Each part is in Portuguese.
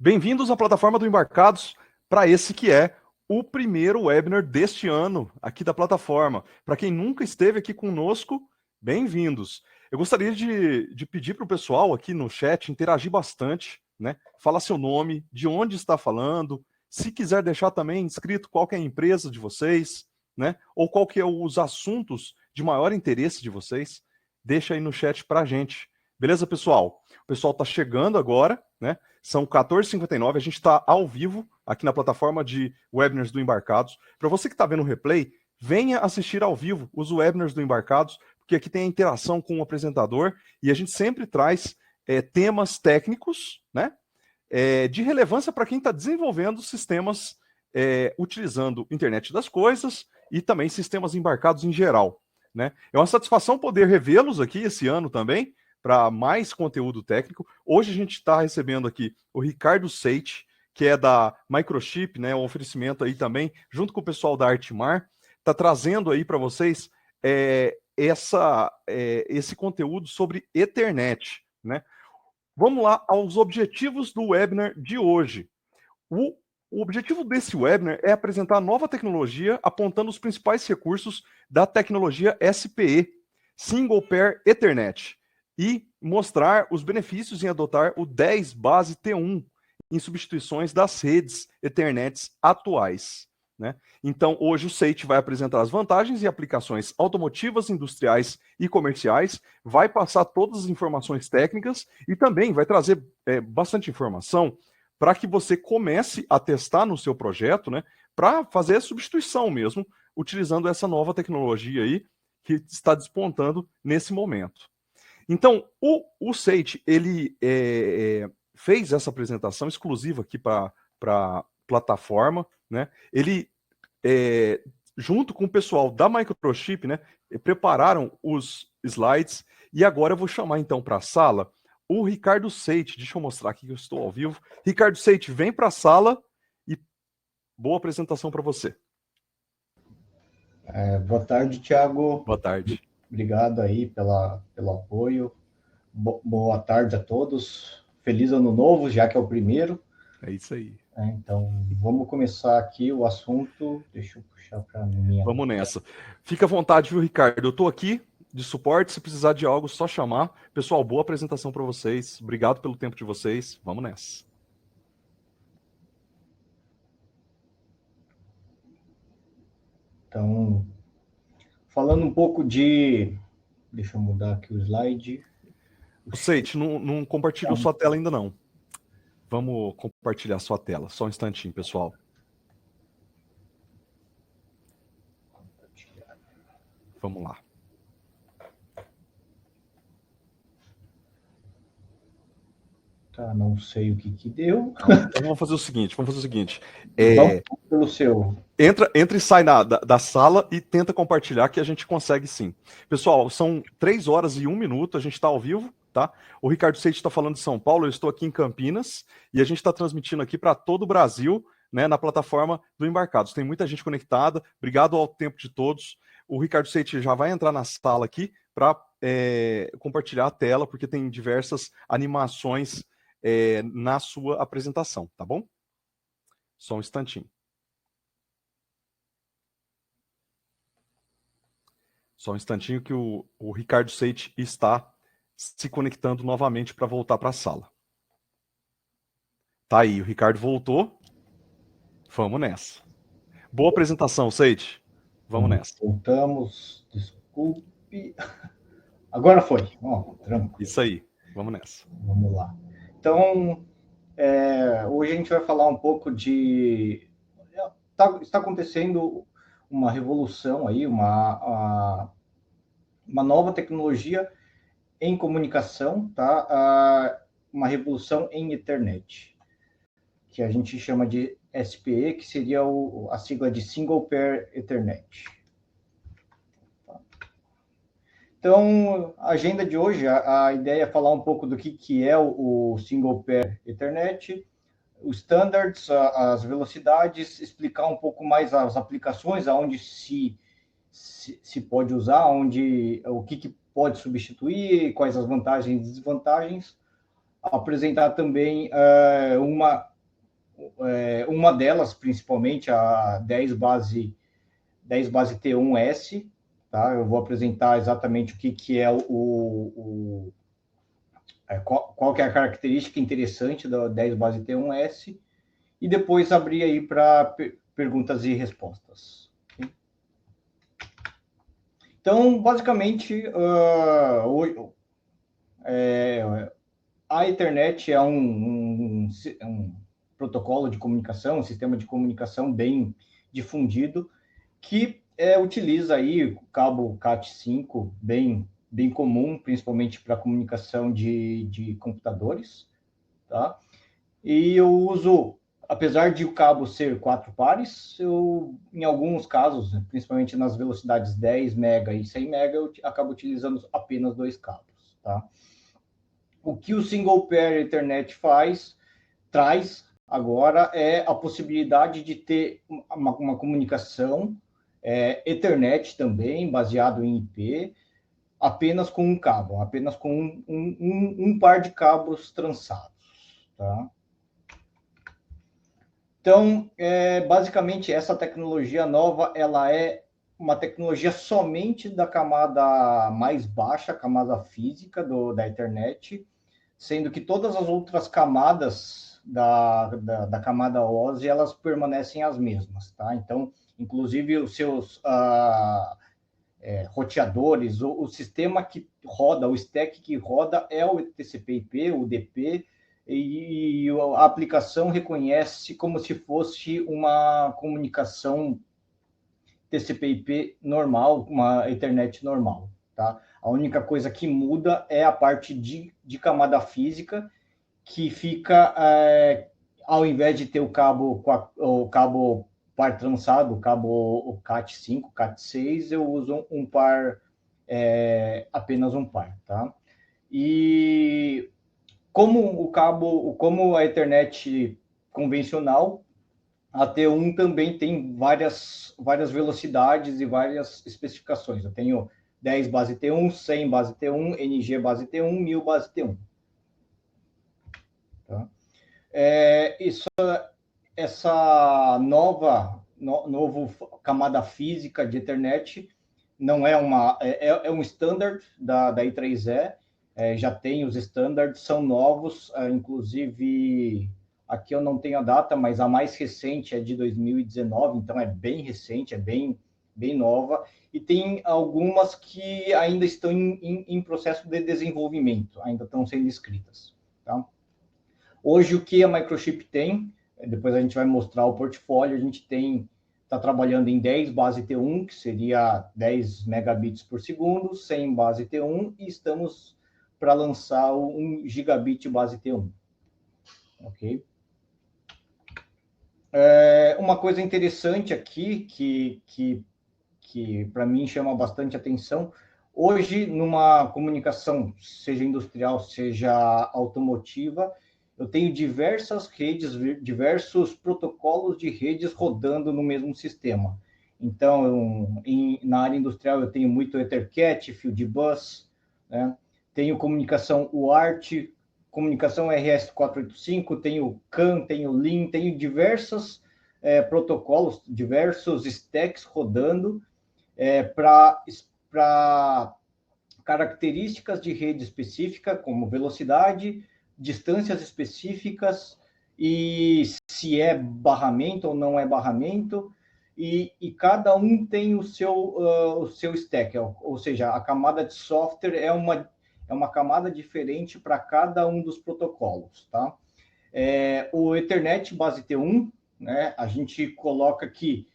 Bem-vindos à plataforma do Embarcados para esse que é o primeiro webinar deste ano aqui da plataforma. Para quem nunca esteve aqui conosco, bem-vindos. Eu gostaria de pedir para o pessoal aqui no chat interagir bastante, né? Falar seu nome, de onde está falando, se quiser deixar também inscrito qual que é a empresa de vocês, né? Ou qual que é os assuntos de maior interesse de vocês, deixa aí no chat para a gente. Beleza, pessoal? O pessoal está chegando agora, né? São 14h59, a gente está ao vivo aqui na plataforma de webinars do Embarcados. Para você que está vendo o replay, venha assistir ao vivo os webinars do Embarcados, porque aqui tem a interação com o apresentador e a gente sempre traz temas técnicos, né, de relevância para quem está desenvolvendo sistemas utilizando internet das coisas e também sistemas embarcados em geral, né? É uma satisfação poder revê-los aqui esse ano também, para mais conteúdo técnico. Hoje a gente está recebendo aqui o Ricardo Seitz, que é da Microchip, né, um oferecimento aí também, junto com o pessoal da Artmar, está trazendo aí para vocês esse conteúdo sobre Ethernet, né? Vamos lá aos objetivos do webinar de hoje. O objetivo desse webinar é apresentar a nova tecnologia, apontando os principais recursos da tecnologia SPE, Single Pair Ethernet, e mostrar os benefícios em adotar o 10 base T1 em substituições das redes Ethernets atuais, né? Então, hoje o Seitz vai apresentar as vantagens e aplicações automotivas, industriais e comerciais, vai passar todas as informações técnicas e também vai trazer bastante informação para que você comece a testar no seu projeto, né, para fazer a substituição mesmo, utilizando essa nova tecnologia aí que está despontando nesse momento. Então, o Seitz, ele fez essa apresentação exclusiva aqui para a plataforma, né? Ele, junto com o pessoal da Microchip, né, prepararam os slides, e agora eu vou chamar então para a sala o Ricardo Seitz. Deixa eu mostrar aqui que eu estou ao vivo. Ricardo Seitz, vem para a sala e boa apresentação para você. Boa tarde, Thiago. Boa tarde. Obrigado aí pelo apoio. Boa tarde a todos. Feliz ano novo, já que é o primeiro. É isso aí. Então, vamos começar aqui o assunto. Deixa eu puxar para minha... Vamos nessa. Fica à vontade, viu, Ricardo? Eu estou aqui de suporte, se precisar de algo, só chamar. Pessoal, boa apresentação para vocês. Obrigado pelo tempo de vocês. Vamos nessa. Então, falando um pouco de... Deixa eu mudar aqui o slide. O Seitz, não compartilhou sua tela ainda não. Vamos compartilhar sua tela. Só um instantinho, pessoal. Vamos lá. Tá, não sei o que deu. Então vamos fazer o seguinte, Vamos pelo seu. Entra e sai da sala e tenta compartilhar, que a gente consegue sim. Pessoal, são 3h01, a gente está ao vivo, tá? O Ricardo Seitz está falando de São Paulo, eu estou aqui em Campinas, e a gente está transmitindo aqui para todo o Brasil, né, na plataforma do Embarcados. Tem muita gente conectada, obrigado ao tempo de todos. O Ricardo Seitz já vai entrar na sala aqui para compartilhar a tela, porque tem diversas animações na sua apresentação, tá bom? Só um instantinho. Só um instantinho que o Ricardo Seitz está se conectando novamente para voltar para a sala. Tá aí, o Ricardo voltou. Vamos nessa. Boa apresentação, Seitz. Vamos nessa. Voltamos, desculpe. Agora foi. Tranquilo. Isso aí, vamos nessa. Vamos lá. Então, hoje a gente vai falar um pouco de... Está acontecendo uma revolução aí, uma nova tecnologia em comunicação, tá? Uma revolução em Ethernet, que a gente chama de SPE, que seria a sigla de Single Pair Ethernet. Então, a agenda de hoje, a ideia é falar um pouco do que é o Single Pair Ethernet, os standards, as velocidades, explicar um pouco mais as aplicações, aonde se pode usar, o que pode substituir, quais as vantagens e desvantagens, apresentar também uma delas, principalmente, a 10 base T1S, tá? Eu vou apresentar exatamente o que é qual que é a característica interessante da 10 base T1S, e depois abrir aí para perguntas e respostas. Então, basicamente, a Ethernet é um protocolo de comunicação, um sistema de comunicação bem difundido, que utiliza aí o cabo Cat5, bem comum, principalmente para comunicação de computadores, tá? E eu uso, apesar de o cabo ser 4 pares, em alguns casos, principalmente nas velocidades 10 mega e 100 mega, eu acabo utilizando apenas 2 cabos, tá? O que o Single Pair Ethernet traz agora é a possibilidade de ter uma comunicação Ethernet também, baseado em IP, apenas com um cabo, apenas com um par de cabos trançados, tá? Então, basicamente, essa tecnologia nova, ela é uma tecnologia somente da camada mais baixa, camada física da Ethernet, sendo que todas as outras camadas da camada OSI, elas permanecem as mesmas, tá? Então, inclusive, os seus roteadores, o sistema que roda, o stack que roda é o TCP/IP, o DP, e a aplicação reconhece como se fosse uma comunicação TCP/IP normal, uma Ethernet normal, tá? A única coisa que muda é a parte de camada física, que fica, ao invés de ter o cabo par trançado, o cabo Cat5, Cat6, eu uso um par, apenas um par, tá? E como a Ethernet convencional, a T1 também tem várias velocidades e várias especificações. Eu tenho 10 base T1, 100 base T1, NG base T1, 1000 base T1. Tá? Essa nova camada física de Ethernet não é um standard da I3E, já tem os standards, são novos, inclusive aqui eu não tenho a data, mas a mais recente é de 2019, então é bem recente, é bem nova, e tem algumas que ainda estão em processo de desenvolvimento, ainda estão sendo escritas. Tá? Hoje, o que a Microchip tem, depois a gente vai mostrar o portfólio, a gente está trabalhando em 10 base T1, que seria 10 megabits por segundo, 100 base T1, e estamos para lançar 1 gigabit base T1. Ok? Uma coisa interessante aqui, que para mim chama bastante atenção, hoje, numa comunicação, seja industrial, seja automotiva, eu tenho diversas redes, diversos protocolos de redes rodando no mesmo sistema. Então, na área industrial, eu tenho muito EtherCAT, Fieldbus, né? Tenho comunicação UART, comunicação RS485, tenho CAN, tenho LIN, tenho diversos protocolos, diversos stacks rodando para características de rede específica, como velocidade, distâncias específicas, e se é barramento ou não é barramento, e cada um tem o seu stack, ou seja, a camada de software é uma camada diferente para cada um dos protocolos, tá? O Ethernet base T1, né, a gente coloca que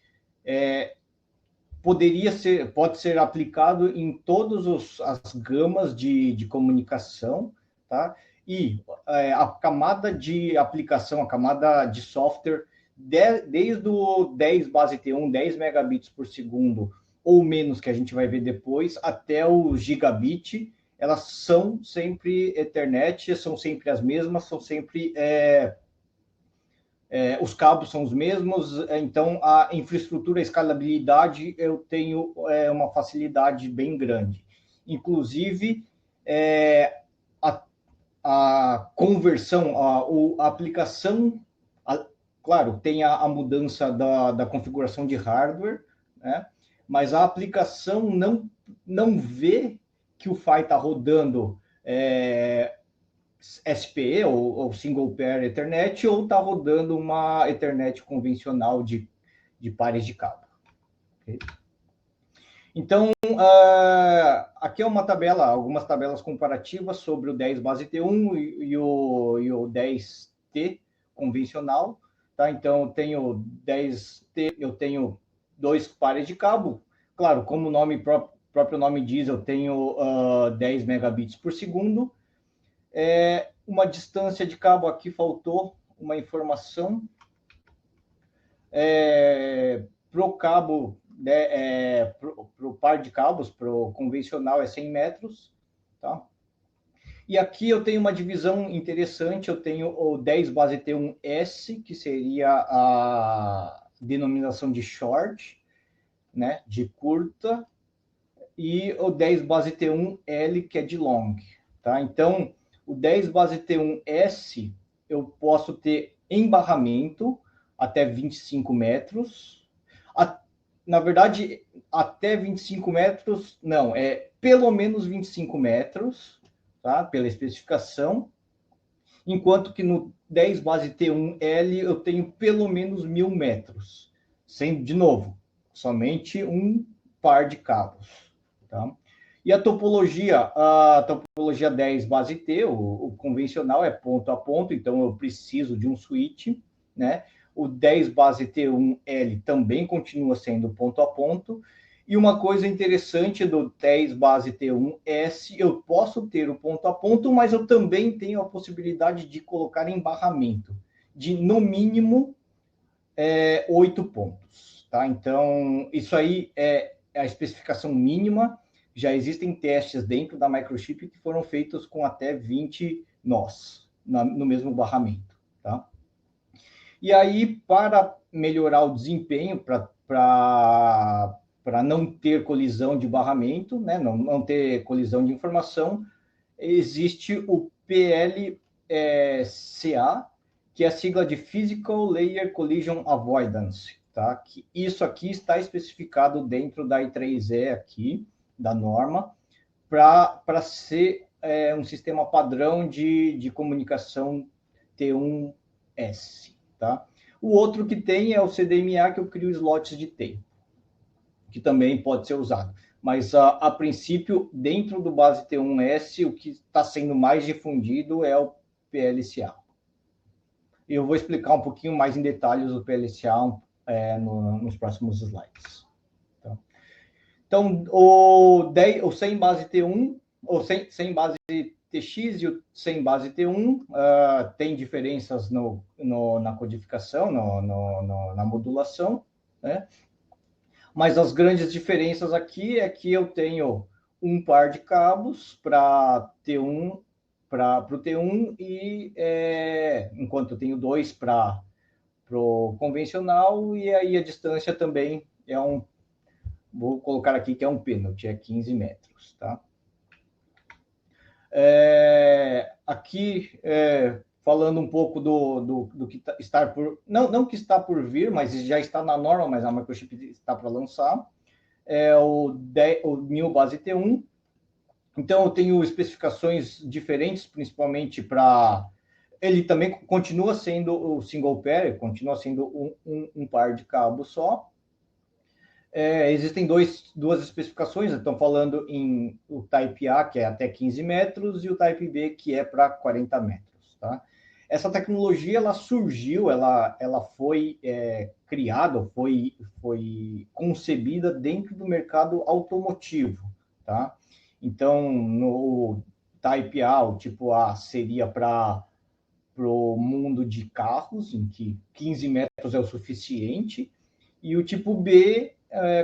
pode ser aplicado em todas as gamas de comunicação, tá? E a camada de aplicação, a camada de software, desde o 10 base T1, 10 megabits por segundo, ou menos, que a gente vai ver depois, até o gigabit, elas são sempre Ethernet, são sempre as mesmas, são sempre... os cabos são os mesmos, então a infraestrutura, a escalabilidade, eu tenho uma facilidade bem grande. Inclusive, a conversão, a aplicação claro, tem a mudança da configuração de hardware, né? Mas a aplicação não vê que o PHY está rodando SPE ou Single Pair Ethernet ou está rodando uma Ethernet convencional de pares de cabo. Okay? Então, aqui é uma tabela, algumas tabelas comparativas sobre o 10 base T1 e o 10T convencional. Tá? Então, eu tenho 10T, eu tenho 2 pares de cabo. Claro, como o próprio nome diz, eu tenho 10 megabits por segundo. Uma distância de cabo, aqui faltou uma informação. Para o cabo, para o par de cabos, para o convencional é 100 metros. Tá? E aqui eu tenho uma divisão interessante, eu tenho o 10 base T1S, que seria a denominação de short, né, de curta, e o 10 base T1L, que é de long. Tá? Então, o 10 base T1S, eu posso ter embarramento até 25 metros. Na verdade, até 25 metros, não, é pelo menos 25 metros, tá? Pela especificação. Enquanto que no 10 base T1L eu tenho pelo menos 1.000 metros. Sendo, de novo, somente um par de cabos. Tá? E a topologia 10 base T, o convencional é ponto a ponto, então eu preciso de um switch, né? O 10 base T1L também continua sendo ponto a ponto. E uma coisa interessante do 10 base T1S, eu posso ter o ponto a ponto, mas eu também tenho a possibilidade de colocar em barramento de, no mínimo, 8 pontos. Tá? Então, isso aí é a especificação mínima. Já existem testes dentro da Microchip que foram feitos com até 20 nós no mesmo barramento. Tá? E aí, para melhorar o desempenho, para não ter colisão de barramento, né, não ter colisão de informação, existe o PLCA, que é a sigla de Physical Layer Collision Avoidance. Tá? Que isso aqui está especificado dentro da I3E aqui, da norma, para ser um sistema padrão de comunicação T1S. Tá? O outro que tem é o CDMA, que eu crio slots de tempo, que também pode ser usado. Mas, a princípio, dentro do base T1S, o que está sendo mais difundido é o PLCA. Eu vou explicar um pouquinho mais em detalhes o PLCA nos próximos slides. Tá? Então, o 100 base T1, ou 100 base TX e o 100 base T1 tem diferenças na codificação, na modulação, né? Mas as grandes diferenças aqui é que eu tenho um par de cabos para T1, para o T1, e enquanto eu tenho 2 para o convencional, e aí a distância também é vou colocar aqui que é um pênalti, é 15 metros. Tá? Aqui, falando um pouco do que está por... Não que está por vir, mas já está na norma, mas a Microchip está para lançar. É o 1000 base T1. Então, eu tenho especificações diferentes, principalmente para... Ele também continua sendo o single pair, continua sendo um par de cabos só. Existem duas especificações, estão falando em o Type A, que é até 15 metros, e o Type B, que é para 40 metros. Tá? Essa tecnologia ela surgiu, ela foi criada, foi concebida dentro do mercado automotivo. Tá? Então, no Type A, o tipo A, seria para o mundo de carros, em que 15 metros é o suficiente, e o tipo B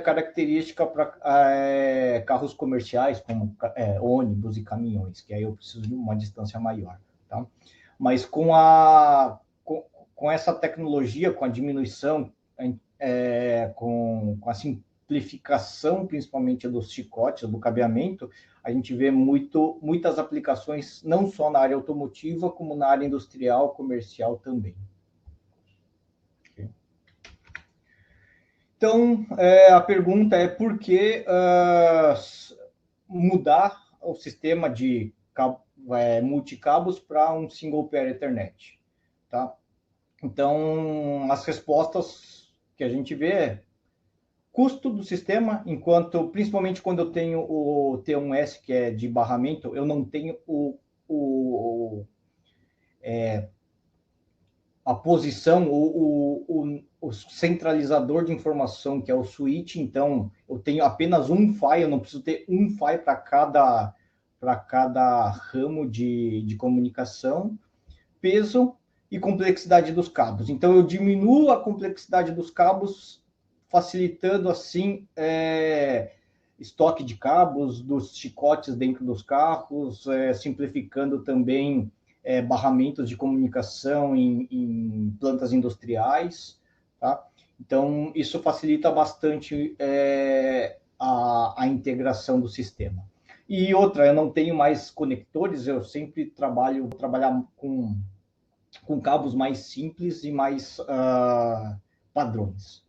característica para carros comerciais, como ônibus e caminhões, que aí eu preciso de uma distância maior. Tá? Mas com essa tecnologia, com a diminuição, com a simplificação, principalmente dos chicotes, do cabeamento, a gente vê muitas aplicações, não só na área automotiva, como na área industrial, comercial também. Então, a pergunta é por que mudar o sistema de multicabos para um single pair Ethernet, tá? Então, as respostas que a gente vê é custo do sistema, principalmente quando eu tenho o T1S, que é de barramento, eu não tenho a posição, o centralizador de informação, que é o switch, então eu tenho apenas um PHY, eu não preciso ter um PHY para cada ramo de comunicação, peso e complexidade dos cabos. Então eu diminuo a complexidade dos cabos, facilitando assim estoque de cabos, dos chicotes dentro dos carros, simplificando também barramentos de comunicação em plantas industriais, tá? Então, isso facilita bastante a integração do sistema. E outra, eu não tenho mais conectores, eu sempre trabalhar com cabos mais simples e mais padrões.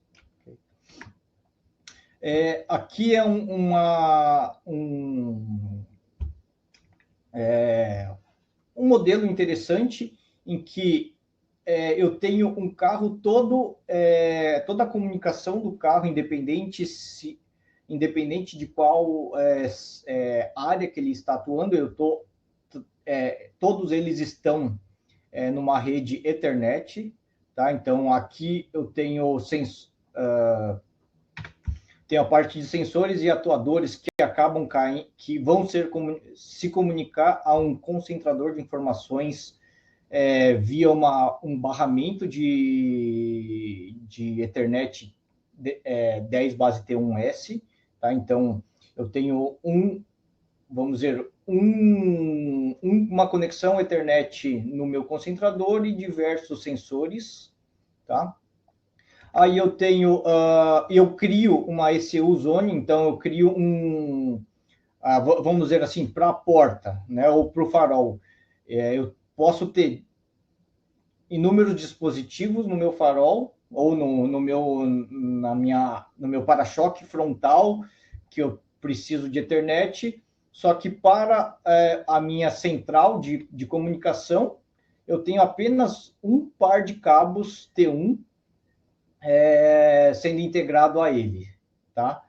Aqui é um modelo interessante em que eu tenho um carro toda a comunicação do carro, independente de qual área que ele está atuando, todos eles estão numa rede Ethernet, tá? Então aqui eu tenho a parte de sensores e atuadores que acabam que vão se comunicar a um concentrador de informações via um barramento de Ethernet 10 base T1S, tá? Então eu tenho vamos dizer, uma conexão Ethernet no meu concentrador e diversos sensores, tá? Aí eu eu crio uma ECU zone, então eu crio vamos dizer assim, para a porta, né, ou para o farol. Eu posso ter inúmeros dispositivos no meu farol ou no meu para-choque frontal, que eu preciso de Ethernet, só que para a minha central de comunicação, eu tenho apenas um par de cabos T1 sendo integrado a ele, tá?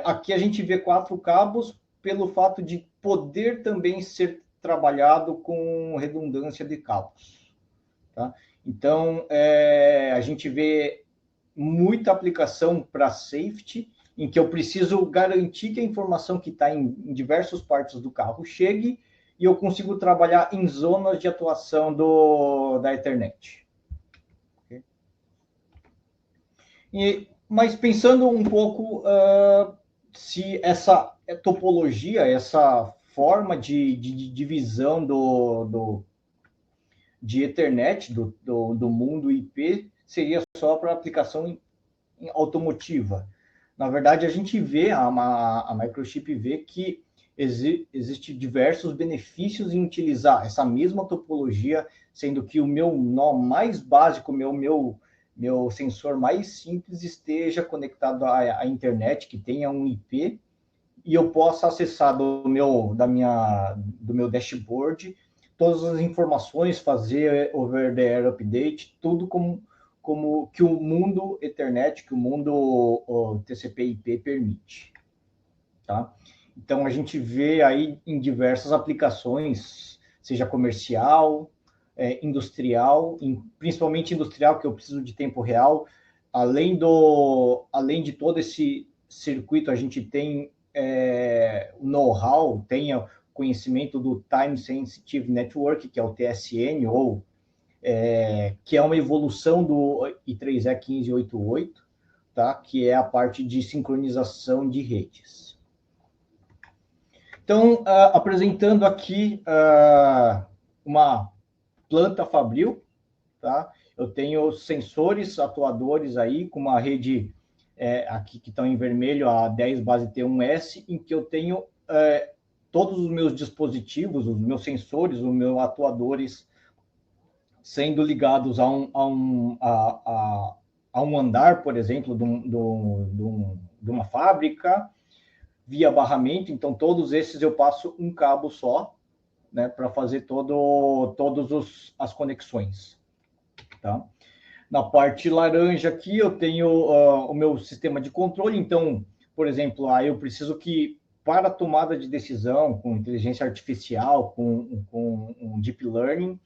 Aqui a gente vê 4 cabos pelo fato de poder também ser trabalhado com redundância de cabos, tá? Então, a gente vê muita aplicação para safety, em que eu preciso garantir que a informação que está em diversas partes do carro chegue e eu consigo trabalhar em zonas de atuação da Ethernet. Mas pensando um pouco se essa topologia, essa forma de divisão de Ethernet do mundo IP seria só para aplicação automotiva. Na verdade, a gente vê, a Microchip vê que existe diversos benefícios em utilizar essa mesma topologia, sendo que o meu nó mais básico, meu sensor mais simples esteja conectado à internet, que tenha um IP, e eu possa acessar do meu dashboard todas as informações, fazer over-the-air update, tudo como que o mundo Ethernet, que o mundo TCP/IP permite, tá? Então a gente vê aí em diversas aplicações, seja comercial, industrial, principalmente industrial, que eu preciso de tempo real. Além de todo esse circuito, a gente tem o know-how, tem o conhecimento do Time Sensitive Network, que é o TSN, que é uma evolução do I3E1588, tá? Que é a parte de sincronização de redes. Então, apresentando aqui uma planta fabril, tá? Eu tenho sensores atuadores aí com uma rede aqui que estão em vermelho, a 10 base T1S, em que eu tenho todos os meus dispositivos, os meus sensores, os meus atuadores sendo ligados a um andar, por exemplo, de uma fábrica, via barramento. Então, todos esses eu passo um cabo só, né, para fazer todas as conexões. Tá? Na parte laranja aqui, eu tenho o meu sistema de controle. Então, por exemplo, eu preciso que, para a tomada de decisão com inteligência artificial, com um deep learning,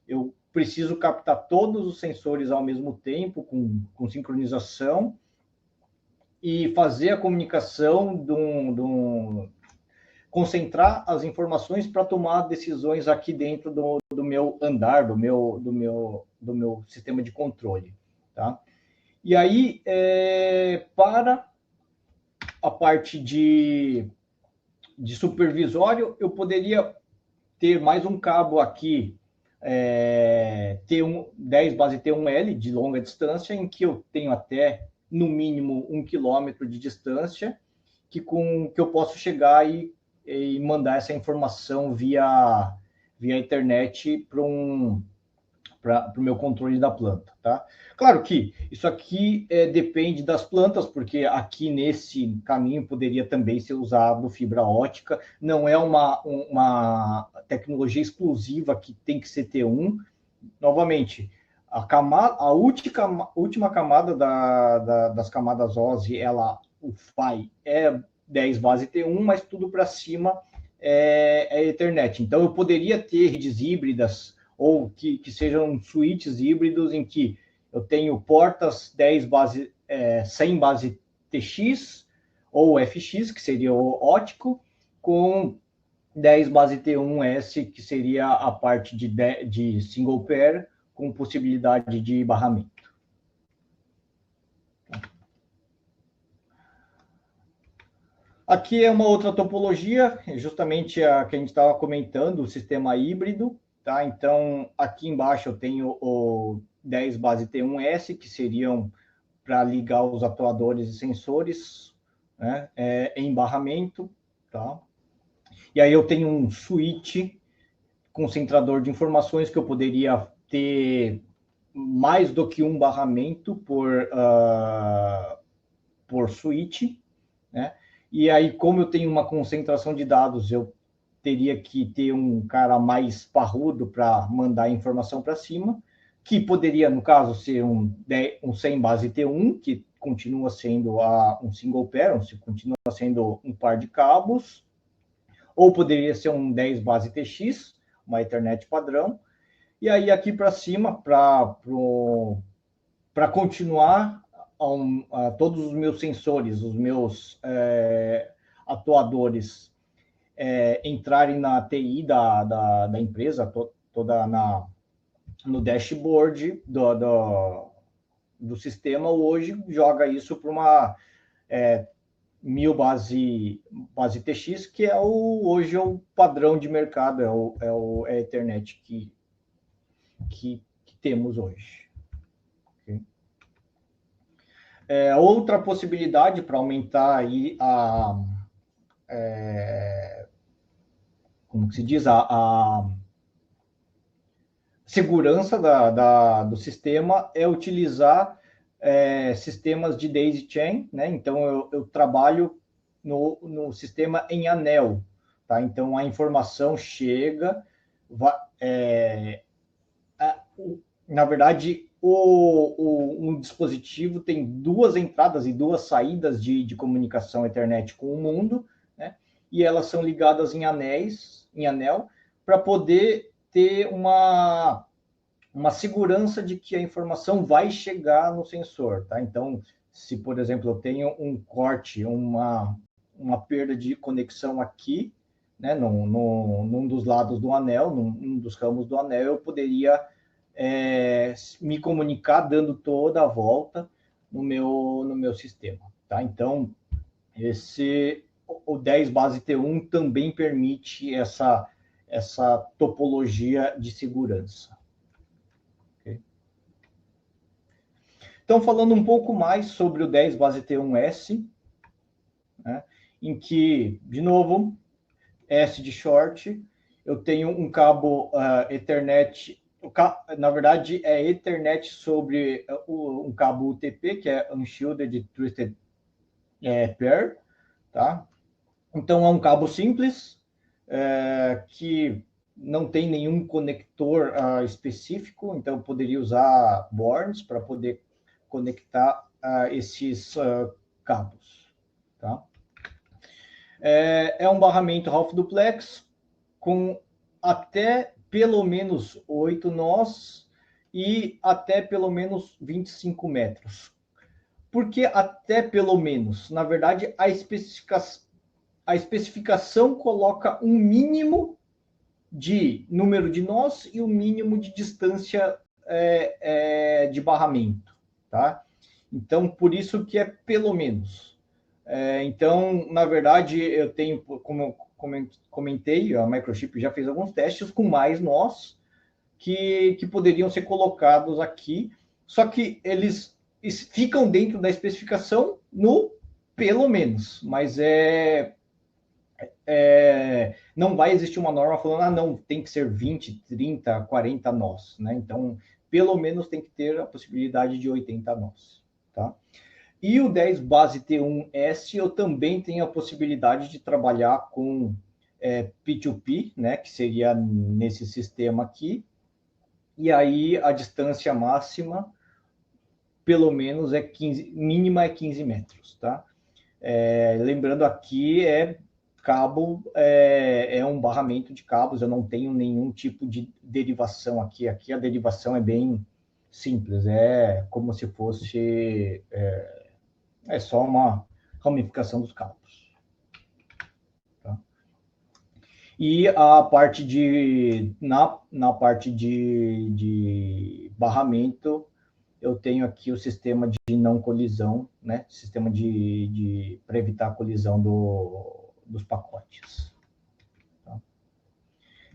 eu preciso captar todos os sensores ao mesmo tempo, com sincronização, e fazer a comunicação concentrar as informações para tomar decisões aqui dentro do meu andar, do meu sistema de controle. Tá? E aí, para a parte de supervisório, eu poderia ter mais um cabo aqui, T1, 10 base T1L de longa distância, em que eu tenho até, no mínimo, 1 quilômetro de distância, que eu posso chegar e mandar essa informação via internet para o meu controle da planta. Tá? Claro que isso aqui depende das plantas, porque aqui nesse caminho poderia também ser usado fibra ótica. Não é uma tecnologia exclusiva que tem que ser T1. Novamente, a última camada das camadas OSI, o PHY é 10 base T1, mas tudo para cima é Ethernet. Então, eu poderia ter redes híbridas ou que sejam switches híbridos em que eu tenho portas 100 base TX ou FX, que seria o ótico, com 10 base T1S, que seria a parte de single pair, com possibilidade de barramento. Aqui é uma outra topologia, justamente a que a gente estava comentando, o sistema híbrido. Tá? Então, aqui embaixo eu tenho o 10 base T1S, que seriam para ligar os atuadores e sensores, né, em barramento. Tá? E aí eu tenho um switch concentrador de informações, que eu poderia ter mais do que um barramento por switch, né? E aí, como eu tenho uma concentração de dados, eu teria que ter um cara mais parrudo para mandar a informação para cima, que poderia, no caso, ser um 100 base T1, que continua sendo um single pair, continua sendo um par de cabos, ou poderia ser um 10 base TX, uma Ethernet padrão. E aí, aqui para cima, para continuar todos os meus sensores, os meus atuadores entrarem na TI da empresa, toda no dashboard do sistema, hoje joga isso para uma 1000 base TX, que hoje é o padrão de mercado, é a Ethernet que temos hoje. Okay? Outra possibilidade para aumentar aí como se diz, a segurança do sistema é utilizar sistemas de daisy chain, né? Então, eu trabalho no sistema em anel, tá? Então, a informação chega, na verdade, um dispositivo tem 2 entradas e 2 saídas de comunicação Ethernet com o mundo, né? E elas são ligadas em anel, para poder ter uma segurança de que a informação vai chegar no sensor. Tá? Então, se, por exemplo, eu tenho um corte, uma perda de conexão aqui, né, num dos lados do anel, num dos ramos do anel, eu poderia me comunicar dando toda a volta no meu sistema. Tá? Então, o 10 base T1 também permite essa topologia de segurança. Okay? Então, falando um pouco mais sobre o 10 base T1S, né, em que, de novo, S de short, eu tenho um cabo Ethernet Na verdade, é Ethernet sobre um cabo UTP, que é Unshielded Twisted Pair, tá? Então, é um cabo simples, que não tem nenhum conector específico, então eu poderia usar boards para poder conectar esses cabos, tá? É um barramento half duplex com até pelo menos 8 nós e até pelo menos 25 metros. Por que até pelo menos? Na verdade, a especificação coloca um mínimo de número de nós e o mínimo de distância de barramento, tá? Então, por isso que é pelo menos. Então, na verdade, eu tenho, como comentei, a Microchip já fez alguns testes com mais nós que poderiam ser colocados aqui, só que eles ficam dentro da especificação no pelo menos, mas não vai existir uma norma falando, não, tem que ser 20, 30, 40 nós, né? Então, pelo menos tem que ter a possibilidade de 80 nós, tá? E o 10 base T1S, eu também tenho a possibilidade de trabalhar com P2P, né, que seria nesse sistema aqui, e aí a distância máxima, pelo menos, mínima é 15 metros, tá? Lembrando aqui, cabo, é um barramento de cabos, eu não tenho nenhum tipo de derivação aqui. Aqui a derivação é bem simples, é como se fosse só uma ramificação dos cabos. Tá? E a parte na parte de barramento, eu tenho aqui o sistema de não colisão, né? Sistema para evitar a colisão dos pacotes. Tá?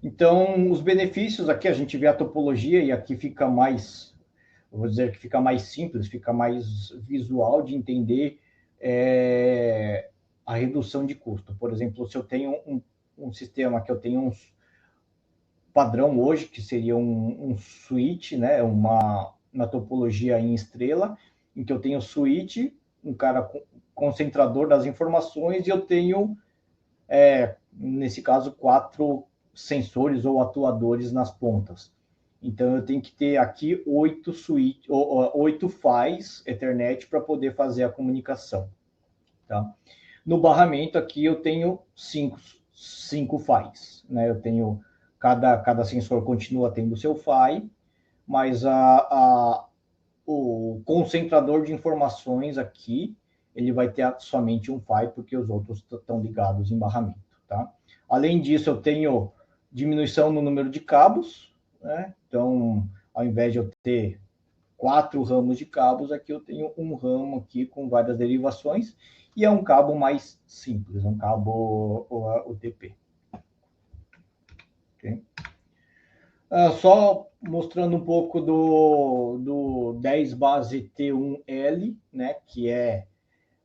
Então, os benefícios aqui, a gente vê a topologia e aqui fica mais, eu vou dizer que fica mais simples, fica mais visual de entender a redução de custo. Por exemplo, se eu tenho um sistema que eu tenho um padrão hoje, que seria um switch, né? uma topologia em estrela, em que eu tenho switch, um cara concentrador das informações, e eu tenho, nesse caso, 4 sensores ou atuadores nas pontas. Então, eu tenho que ter aqui 8 PHYs Ethernet para poder fazer a comunicação. Tá? No barramento, aqui, eu tenho 5 PHYs. Né? Eu tenho, cada sensor continua tendo seu PHY, mas o concentrador de informações aqui, ele vai ter somente um PHY, porque os outros estão ligados em barramento. Tá? Além disso, eu tenho diminuição no número de cabos, né? Então, ao invés de eu ter 4 ramos de cabos, aqui eu tenho um ramo aqui com várias derivações, e é um cabo mais simples, um cabo UTP. Okay? Só mostrando um pouco do 10 base T1L, né, que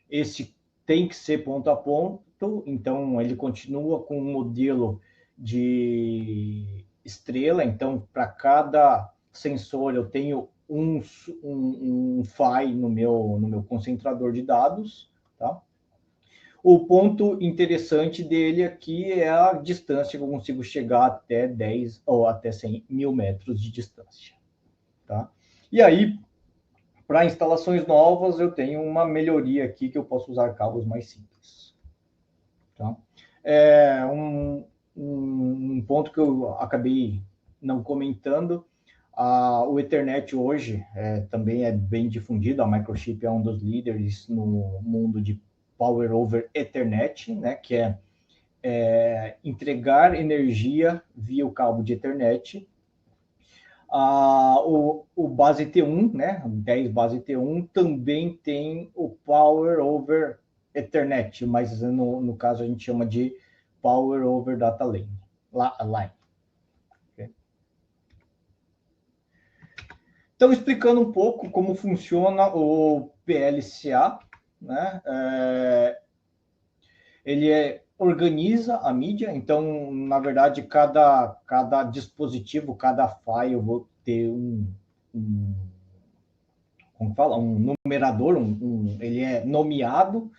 esse tem que ser ponto a ponto, então ele continua com um modelo de estrela, então para cada sensor eu tenho um PHY no meu concentrador de dados, tá? O ponto interessante dele aqui é a distância que eu consigo chegar até 10 ou até 100 mil metros de distância. Tá? E aí, para instalações novas, eu tenho uma melhoria aqui que eu posso usar cabos mais simples. Tá? Um ponto que eu acabei não comentando, o Ethernet hoje também é bem difundido, a Microchip é um dos líderes no mundo de Power over Ethernet, né, que é entregar energia via o cabo de Ethernet. O base T1, né, 10 base T1, também tem o Power over Ethernet, mas no caso a gente chama de Power over Data Line. Okay. Então, explicando um pouco como funciona o PLCA, né, ele organiza a mídia, então, na verdade, cada dispositivo, cada file, eu vou ter como fala, um numerador, ele é nomeado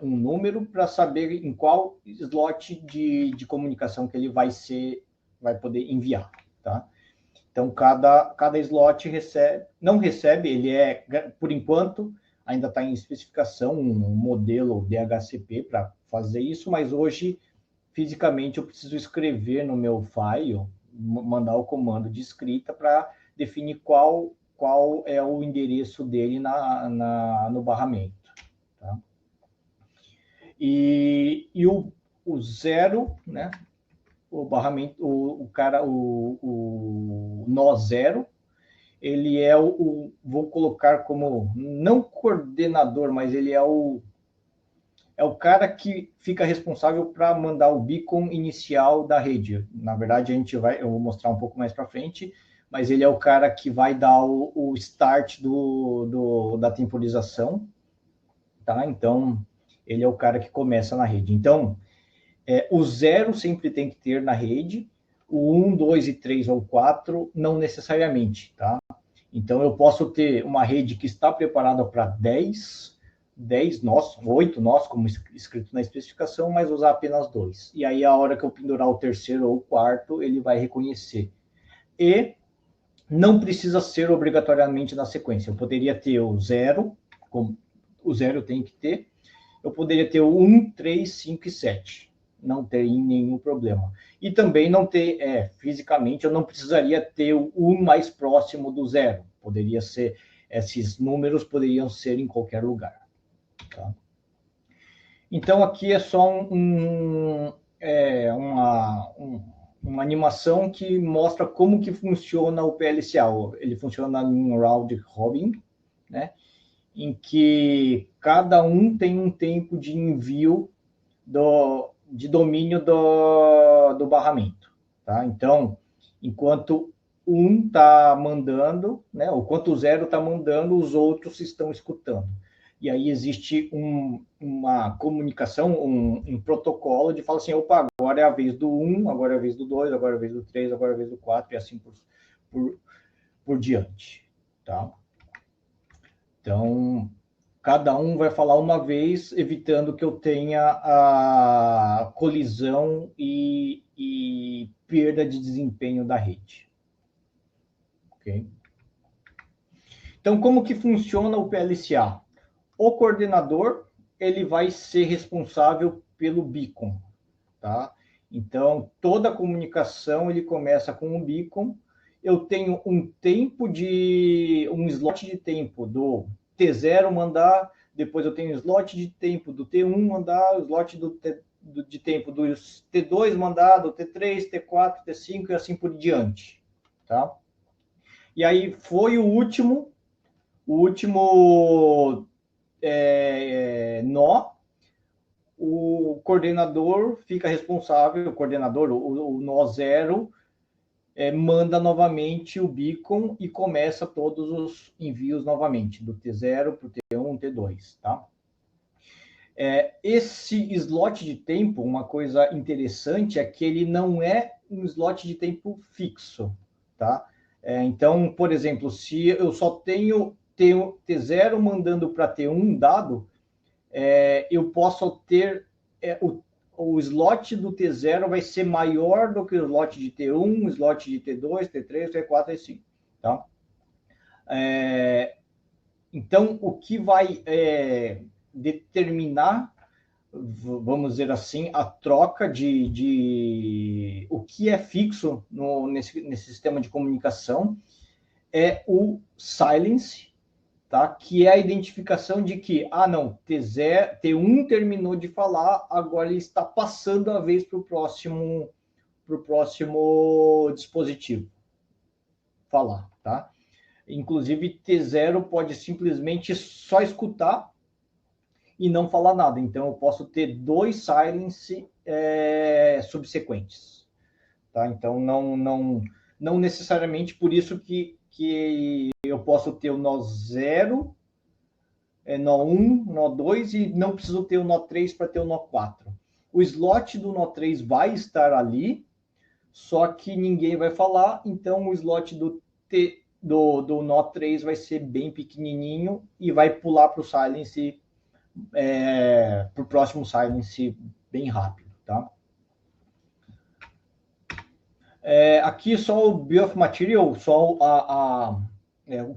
um número para saber em qual slot de comunicação que ele vai poder enviar, tá? Então, cada slot não recebe, ele por enquanto, ainda está em especificação, um modelo DHCP para fazer isso, mas hoje, fisicamente, eu preciso escrever no meu file, mandar o comando de escrita para definir qual é o endereço dele no barramento. Tá? E o zero, né? O barramento, o nó zero, ele é vou colocar como, não coordenador, mas ele é o cara que fica responsável para mandar o beacon inicial da rede. Na verdade, eu vou mostrar um pouco mais para frente, mas ele é o cara que vai dar o start da temporização, tá? Então, ele é o cara que começa na rede. Então, o 0 sempre tem que ter na rede, o 1, 2 e 3 ou 4 não necessariamente, tá? Então, eu posso ter uma rede que está preparada para 10 nós, 8 nós, como escrito na especificação, mas usar apenas 2. E aí, a hora que eu pendurar o terceiro ou o quarto, ele vai reconhecer. E não precisa ser obrigatoriamente na sequência. Eu poderia ter o 0, como o 0 tem que ter, eu poderia ter o 1, 3, 5 e 7. Não tem nenhum problema. E também não ter, fisicamente, eu não precisaria ter o 1 mais próximo do 0. Poderia ser, esses números poderiam ser em qualquer lugar. Tá? Então, aqui é só uma animação que mostra como que funciona o PLCA. Ele funciona em round robin, né? Em que cada um tem um tempo de envio de domínio do barramento. Tá? Então, enquanto um está mandando, né, ou quanto o 0 está mandando, os outros estão escutando. E aí existe uma comunicação, um protocolo de falar assim, opa, agora é a vez do 1, agora é a vez do 2, agora é a vez do 3, agora é a vez do 4, e assim por diante. Tá? Então, cada um vai falar uma vez, evitando que eu tenha a colisão e perda de desempenho da rede. Ok? Então, como que funciona o PLCA? O coordenador, ele vai ser responsável pelo beacon, tá? Então, toda a comunicação, ele começa com um beacon. Eu tenho um slot de tempo do T0 mandar, depois eu tenho um slot de tempo do T1 mandar, o slot de tempo do T2 mandar, do T3, T4, T5 e assim por diante, tá? E aí foi o último nó, o coordenador fica responsável, o nó 0, manda novamente o beacon e começa todos os envios novamente, do T0 para o T1, T2, tá? Esse slot de tempo, uma coisa interessante é que ele não é um slot de tempo fixo, tá? Então, por exemplo, se eu só tenho T0 mandando para T1 dado, eu posso ter o slot do T0 vai ser maior do que o slot de T1, o slot de T2, T3, T4 e T5. Tá? Então, o que vai determinar, vamos dizer assim, a troca de o que é fixo nesse sistema de comunicação é o silence, tá? Que é a identificação de que, não, T1 terminou de falar, agora ele está passando a vez para o próximo dispositivo falar, tá? Inclusive, T0 pode simplesmente só escutar e não falar nada. Então, eu posso ter 2 silence subsequentes, tá? Então, não necessariamente por isso que eu posso ter o nó 0, nó 1, nó 2 e não preciso ter o nó 3 para ter o nó 4. O slot do nó 3 vai estar ali, só que ninguém vai falar, então o slot do do nó 3 vai ser bem pequenininho e vai pular para o silence, para o próximo silence bem rápido, tá? Aqui só o Bill of Material, só o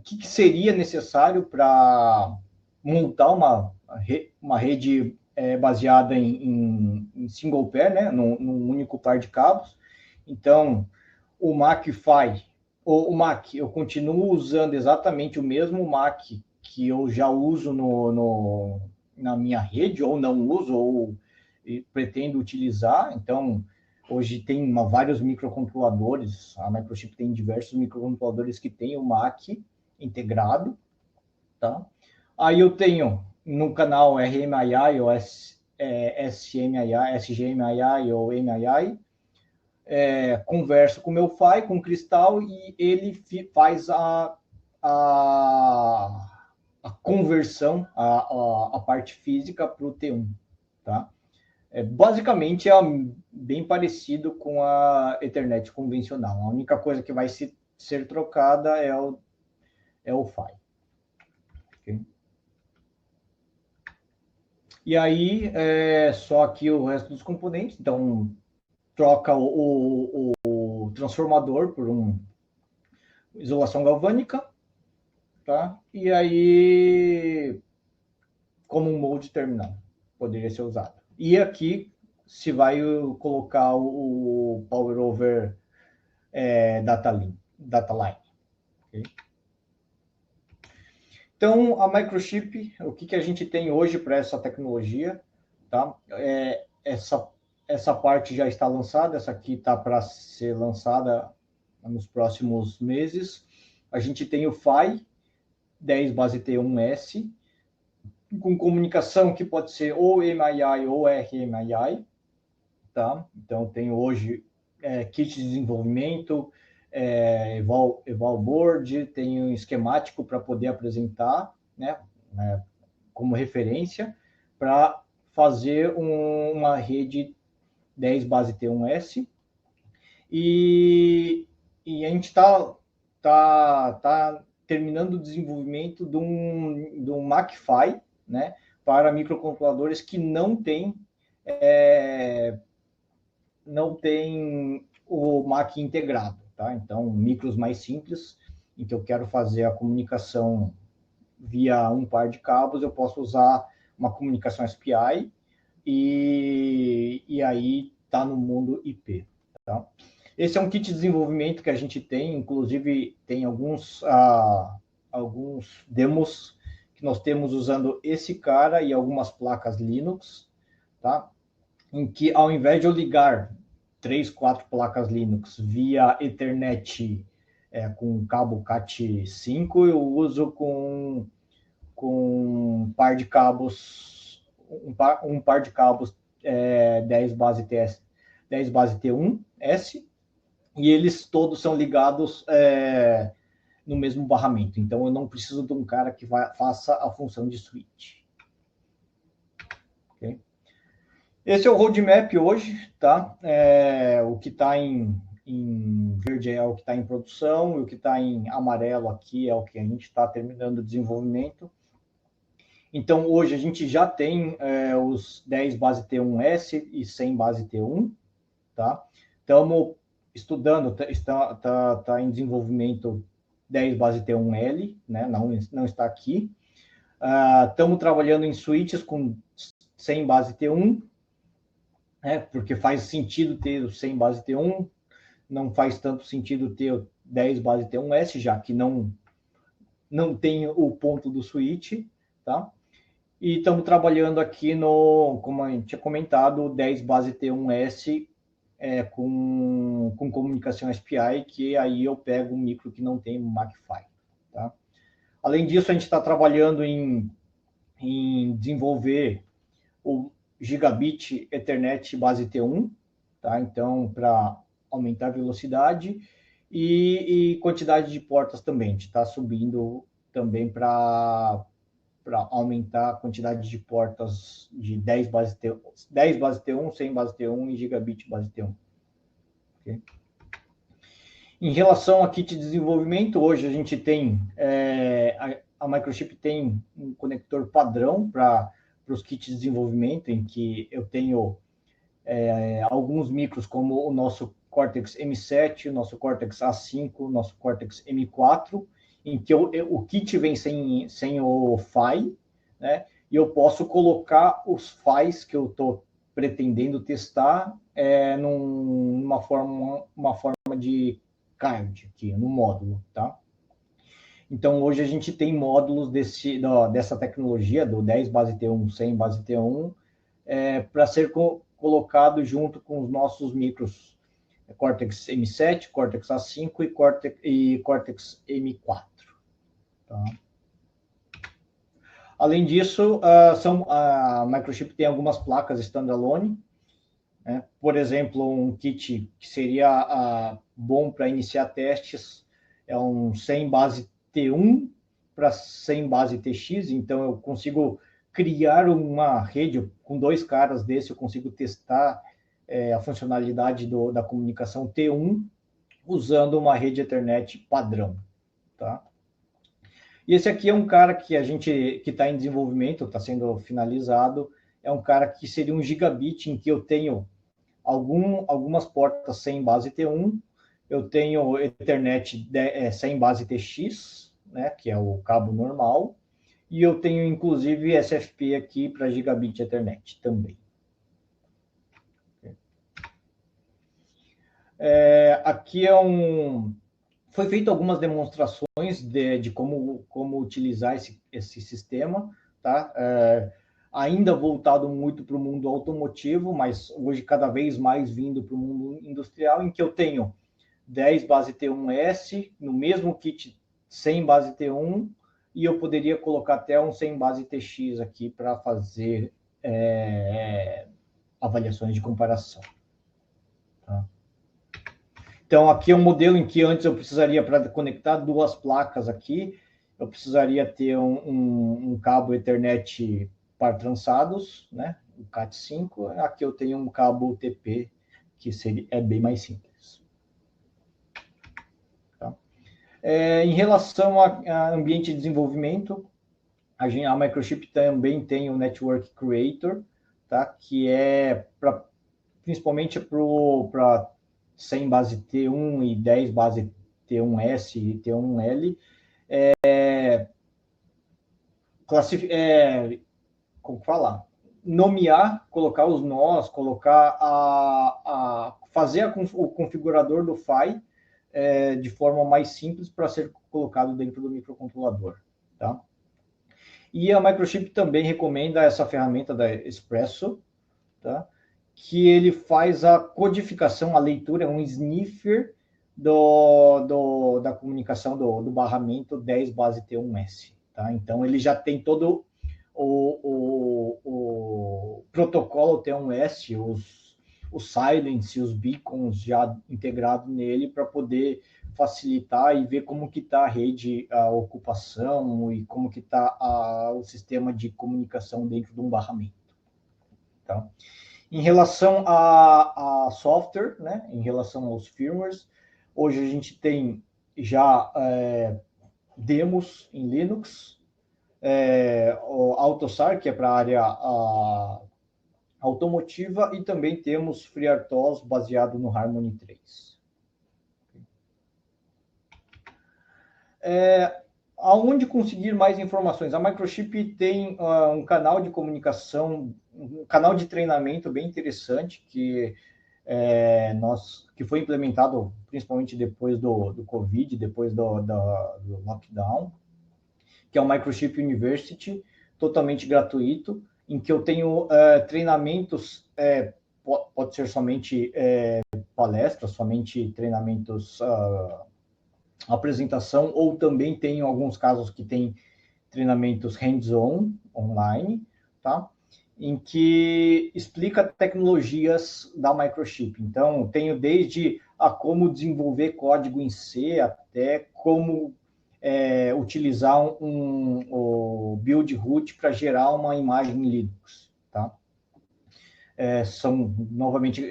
que seria necessário para montar uma rede baseada em single pair, né, num único par de cabos. Então, o MAC-PHY, o MAC, eu continuo usando exatamente o mesmo MAC que eu já uso na minha rede, ou não uso, ou pretendo utilizar. Então, hoje tem vários microcontroladores, a Microchip tem diversos microcontroladores que tem o MAC integrado, tá? Aí eu tenho no canal RMII ou SMII, SGMII ou MII, converso com o meu PHY, com o Cristal, e ele faz a conversão, a parte física para o T1, tá? Basicamente é bem parecido com a Ethernet convencional. A única coisa que vai ser trocada é o PHY. Okay? E aí, só aqui o resto dos componentes. Então, troca o transformador por isolação galvânica, tá? E aí, como um mode terminal, poderia ser usado. E aqui se vai colocar o Power Over Data Line. Okay? Então, a Microchip, o que a gente tem hoje para essa tecnologia, tá? Essa parte já está lançada, essa aqui está para ser lançada nos próximos meses. A gente tem o PHY 10 base T1S, com comunicação que pode ser ou MII ou RMII, tá? Então, tem hoje kit de desenvolvimento, eval board, tem um esquemático para poder apresentar, né, como referência, para fazer uma rede 10 base T1S. E a gente tá terminando o desenvolvimento de um MAC-PHY, né, para microcontroladores que não tem o MAC integrado, tá? Então, micros mais simples, em que eu quero fazer a comunicação via um par de cabos, eu posso usar uma comunicação SPI e aí tá no mundo IP, tá? Esse é um kit de desenvolvimento que a gente tem, inclusive tem alguns demos que nós temos usando esse cara e algumas placas Linux, tá? Em que ao invés de eu ligar 3, 4 placas Linux via Ethernet com cabo Cat5, eu uso com um par de cabos, um par de cabos 10 base T1S, e eles todos são ligados no mesmo barramento. Então, eu não preciso de um cara que faça a função de switch. Okay? Esse é o roadmap hoje, tá? O que está em verde é o que está em produção, e o que está em amarelo aqui é o que a gente está terminando o desenvolvimento. Então, hoje a gente já tem os 10 base T1S e 100 base T1, tá? Estamos estudando, está em desenvolvimento 10 base T1L, né? Não está aqui. Estamos trabalhando em switches com 100 base T1, porque faz sentido ter o 100 base T1, não faz tanto sentido ter o 10 base T1S, já que não tem o ponto do switch, tá? E estamos trabalhando aqui como a gente tinha comentado, 10 base T1S com comunicação SPI, que aí eu pego um micro que não tem MAC-PHY, tá? Além disso, a gente está trabalhando em desenvolver o Gigabit Ethernet base T1, tá? Então, para aumentar a velocidade e quantidade de portas também. A gente está subindo também para aumentar a quantidade de portas de 10 base T1, 100 base T1 e Gigabit base T1. Okay? Em relação a kit de desenvolvimento, hoje a gente tem, a Microchip tem um conector padrão para os kits de desenvolvimento, em que eu tenho alguns micros, como o nosso Cortex M7, o nosso Cortex A5, o nosso Cortex M4, em que o kit vem sem o PHY, né? E eu posso colocar os PHYs que eu estou pretendendo testar numa forma de card aqui no módulo, tá? Então, hoje a gente tem módulos dessa tecnologia, do 10 base T1, 100 base T1, para ser colocado junto com os nossos micros Cortex M7, Cortex A5 e Cortex M4. Tá? Além disso, a Microchip tem algumas placas standalone, né? Por exemplo, um kit que seria bom para iniciar testes é um 100 base T1 para 100 base TX, então eu consigo criar uma rede com 2 caras desse, eu consigo testar a funcionalidade da comunicação T1 usando uma rede Ethernet padrão, tá? E esse aqui é um cara que que está em desenvolvimento, está sendo finalizado, é um cara que seria um gigabit, em que eu tenho algumas portas sem base T1, eu tenho Ethernet sem base TX, né, que é o cabo normal, e eu tenho inclusive SFP aqui para gigabit Ethernet também. Aqui foi feito algumas demonstrações de como utilizar esse sistema, tá? Ainda voltado muito para o mundo automotivo, mas hoje cada vez mais vindo para o mundo industrial, em que eu tenho 10 base T1S, no mesmo kit 100 base T1, e eu poderia colocar até um 100 base TX aqui para fazer avaliações de comparação. Tá? Então, aqui é um modelo em que antes eu precisaria, para conectar 2 placas aqui, eu precisaria ter um cabo Ethernet par trançados, né? O Cat5. Aqui eu tenho um cabo UTP, que é bem mais simples. Tá? Em relação a ambiente de desenvolvimento, a Microchip também tem o Network Creator, tá? Que é principalmente para 100 base T1 e 10 base T1S e T1L, como falar? Nomear, colocar os nós, fazer o configurador do PHY de forma mais simples para ser colocado dentro do microcontrolador. Tá? E a Microchip também recomenda essa ferramenta da Espresso, tá? Que ele faz a codificação, a leitura, um sniffer da comunicação do barramento 10 base T1S. Tá? Então, ele já tem todo o protocolo T1S, os silence, os beacons já integrados nele para poder facilitar e ver como que está a rede, a ocupação e como que está o sistema de comunicação dentro de um barramento. Tá? Em relação a software, né, em relação aos firmwares, hoje a gente tem já demos em Linux, o AutoSAR, que é para a área automotiva, e também temos FreeRTOS baseado no Harmony 3. Aonde conseguir mais informações? A Microchip tem um canal de comunicação, um canal de treinamento bem interessante que foi implementado principalmente depois do Covid, depois do lockdown, que é o Microchip University, totalmente gratuito, em que eu tenho treinamentos, pode ser somente palestras, somente treinamentos, apresentação, ou também tem alguns casos que tem treinamentos hands-on, online, tá? Em que explica tecnologias da Microchip. Então, tenho desde como desenvolver código em C, até como utilizar o build root para gerar uma imagem Linux. Tá? Novamente,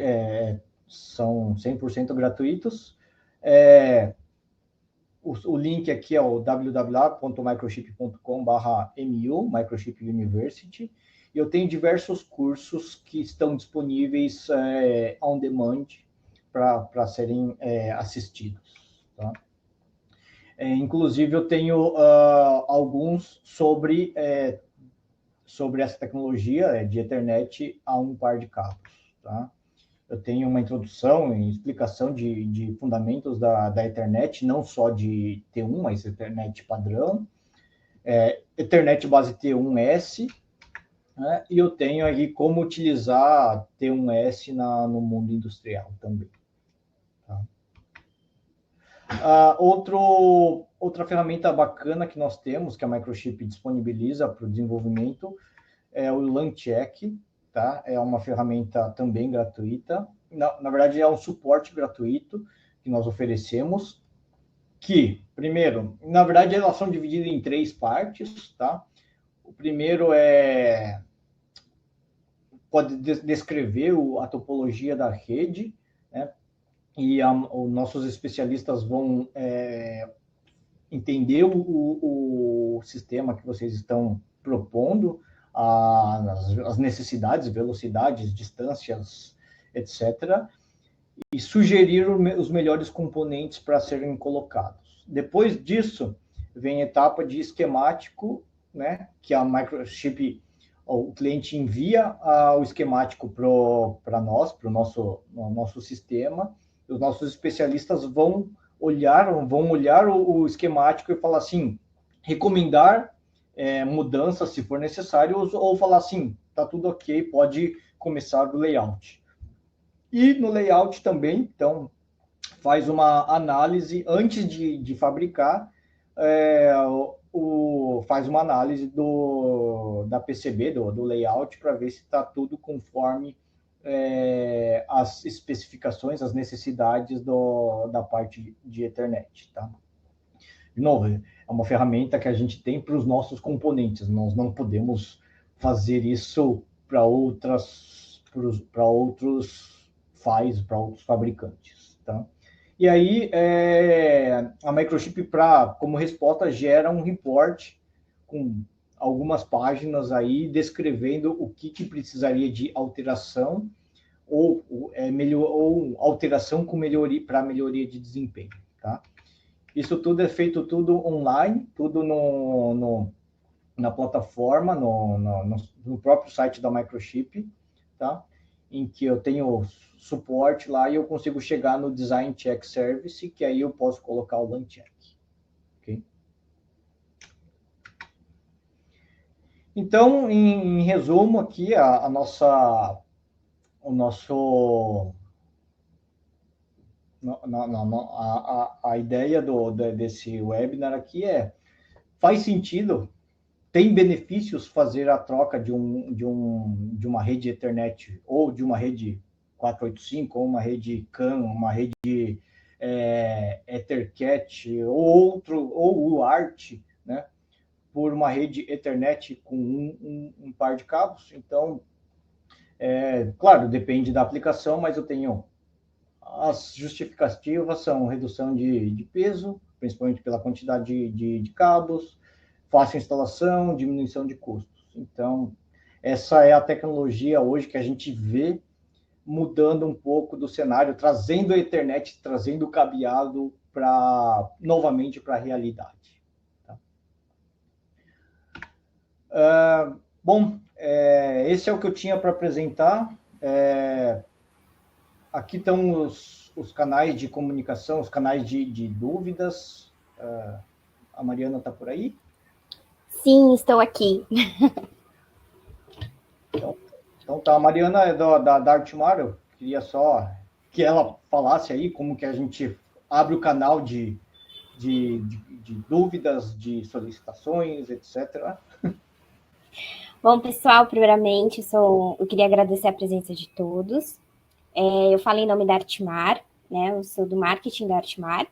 são 100% gratuitos. O link aqui é o www.microchip.com/mu, Microchip University, e eu tenho diversos cursos que estão disponíveis on demand para serem assistidos. Tá? Inclusive, eu tenho alguns sobre essa tecnologia de Ethernet a um par de cabos. Tá? Eu tenho uma introdução e explicação de fundamentos da Ethernet, não só de T1, mas Ethernet padrão, Ethernet base T1S, né? E eu tenho aí como utilizar T1S no mundo industrial também. Tá? Outra ferramenta bacana que nós temos, que a Microchip disponibiliza para o desenvolvimento, é o LANcheck, tá? É uma ferramenta também gratuita. Na verdade, é um suporte gratuito que nós oferecemos, que, primeiro, na verdade, elas são divididas em 3 partes, tá? O primeiro pode descrever a topologia da rede, né? E os nossos especialistas vão entender o sistema que vocês estão propondo, as necessidades, velocidades, distâncias, etc., e sugerir os melhores componentes para serem colocados. Depois disso, vem a etapa de esquemático, né, que a Microchip, o cliente envia o esquemático para nós, para o nosso sistema, e os nossos especialistas vão olhar o esquemático e falar assim, recomendar mudanças se for necessário, ou falar assim, tá tudo ok, pode começar do layout. E no layout também, então, faz uma análise antes de fabricar, faz uma análise da PCB, do layout, para ver se está tudo conforme as especificações, as necessidades da parte de Ethernet. Tá? De novo, é uma ferramenta que a gente tem para os nossos componentes, nós não podemos fazer isso para outros fabricantes. Tá? E aí, a Microchip, como resposta, gera um report com algumas páginas aí descrevendo o que precisaria de alteração ou alteração para melhoria de desempenho. Tá? Isso tudo é feito tudo online, tudo na plataforma, no próprio site da Microchip, tá? Em que eu tenho suporte lá e eu consigo chegar no Design Check Service, que aí eu posso colocar o LANcheck. Okay? Então, em resumo aqui, a ideia desse webinar aqui faz sentido, tem benefícios fazer a troca de uma rede Ethernet ou de uma rede 485 ou uma rede CAN, uma rede EtherCAT ou UART, né, por uma rede Ethernet com um par de cabos. Então, claro, depende da aplicação, mas eu tenho as justificativas são redução de peso, principalmente pela quantidade de cabos, fácil instalação, diminuição de custos. Então, essa é a tecnologia hoje que a gente vê mudando um pouco do cenário, trazendo a Ethernet, trazendo o cabeado novamente para a realidade. Tá? Bom, esse é o que eu tinha para apresentar. Aqui estão os canais de comunicação, os canais de dúvidas. A Mariana está por aí? Sim, estou aqui. Então tá, a Mariana é da Artmar, eu queria só que ela falasse aí como que a gente abre o canal de dúvidas, de solicitações, etc. Bom, pessoal, primeiramente, eu queria agradecer a presença de todos. Eu falei em nome da Artmar, né? Eu sou do marketing da Artmar.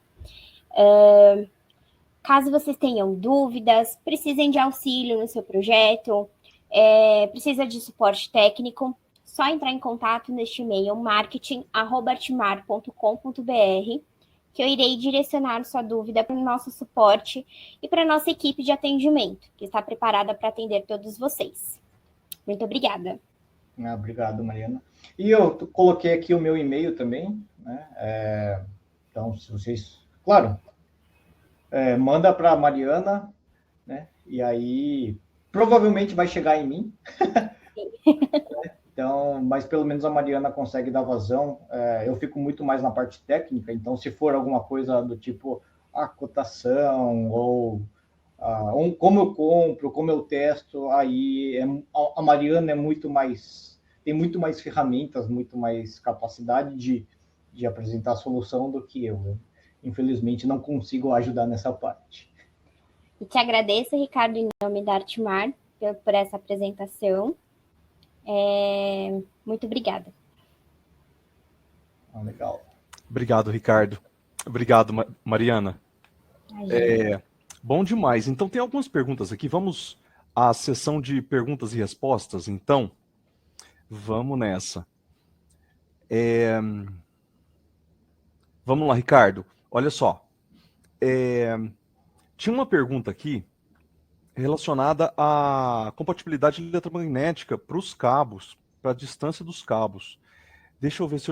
Caso vocês tenham dúvidas, precisem de auxílio no seu projeto, precisa de suporte técnico, só entrar em contato neste e-mail marketing@artmar.com.br. que eu irei direcionar sua dúvida para o nosso suporte e para a nossa equipe de atendimento, que está preparada para atender todos vocês. Muito obrigada. Obrigado, Mariana. E eu coloquei aqui o meu e-mail também, né? Então, se vocês... Claro, manda para a Mariana, né? E aí, provavelmente vai chegar em mim. Então, mas pelo menos a Mariana consegue dar vazão. Eu fico muito mais na parte técnica, então se for alguma coisa do tipo a cotação ou como eu compro, como eu testo, aí a Mariana tem muito mais ferramentas, muito mais capacidade de apresentar a solução do que eu. Infelizmente, não consigo ajudar nessa parte. E te agradeço, Ricardo, em nome da Artmar, por essa apresentação. Muito obrigada. Legal. Obrigado, Ricardo. Obrigado, Mariana. Bom demais. Então, tem algumas perguntas aqui. Vamos à sessão de perguntas e respostas, então. Vamos nessa. Vamos lá, Ricardo. Olha só. Tinha uma pergunta aqui relacionada à compatibilidade eletromagnética para os cabos, para a distância dos cabos. Deixa eu ver se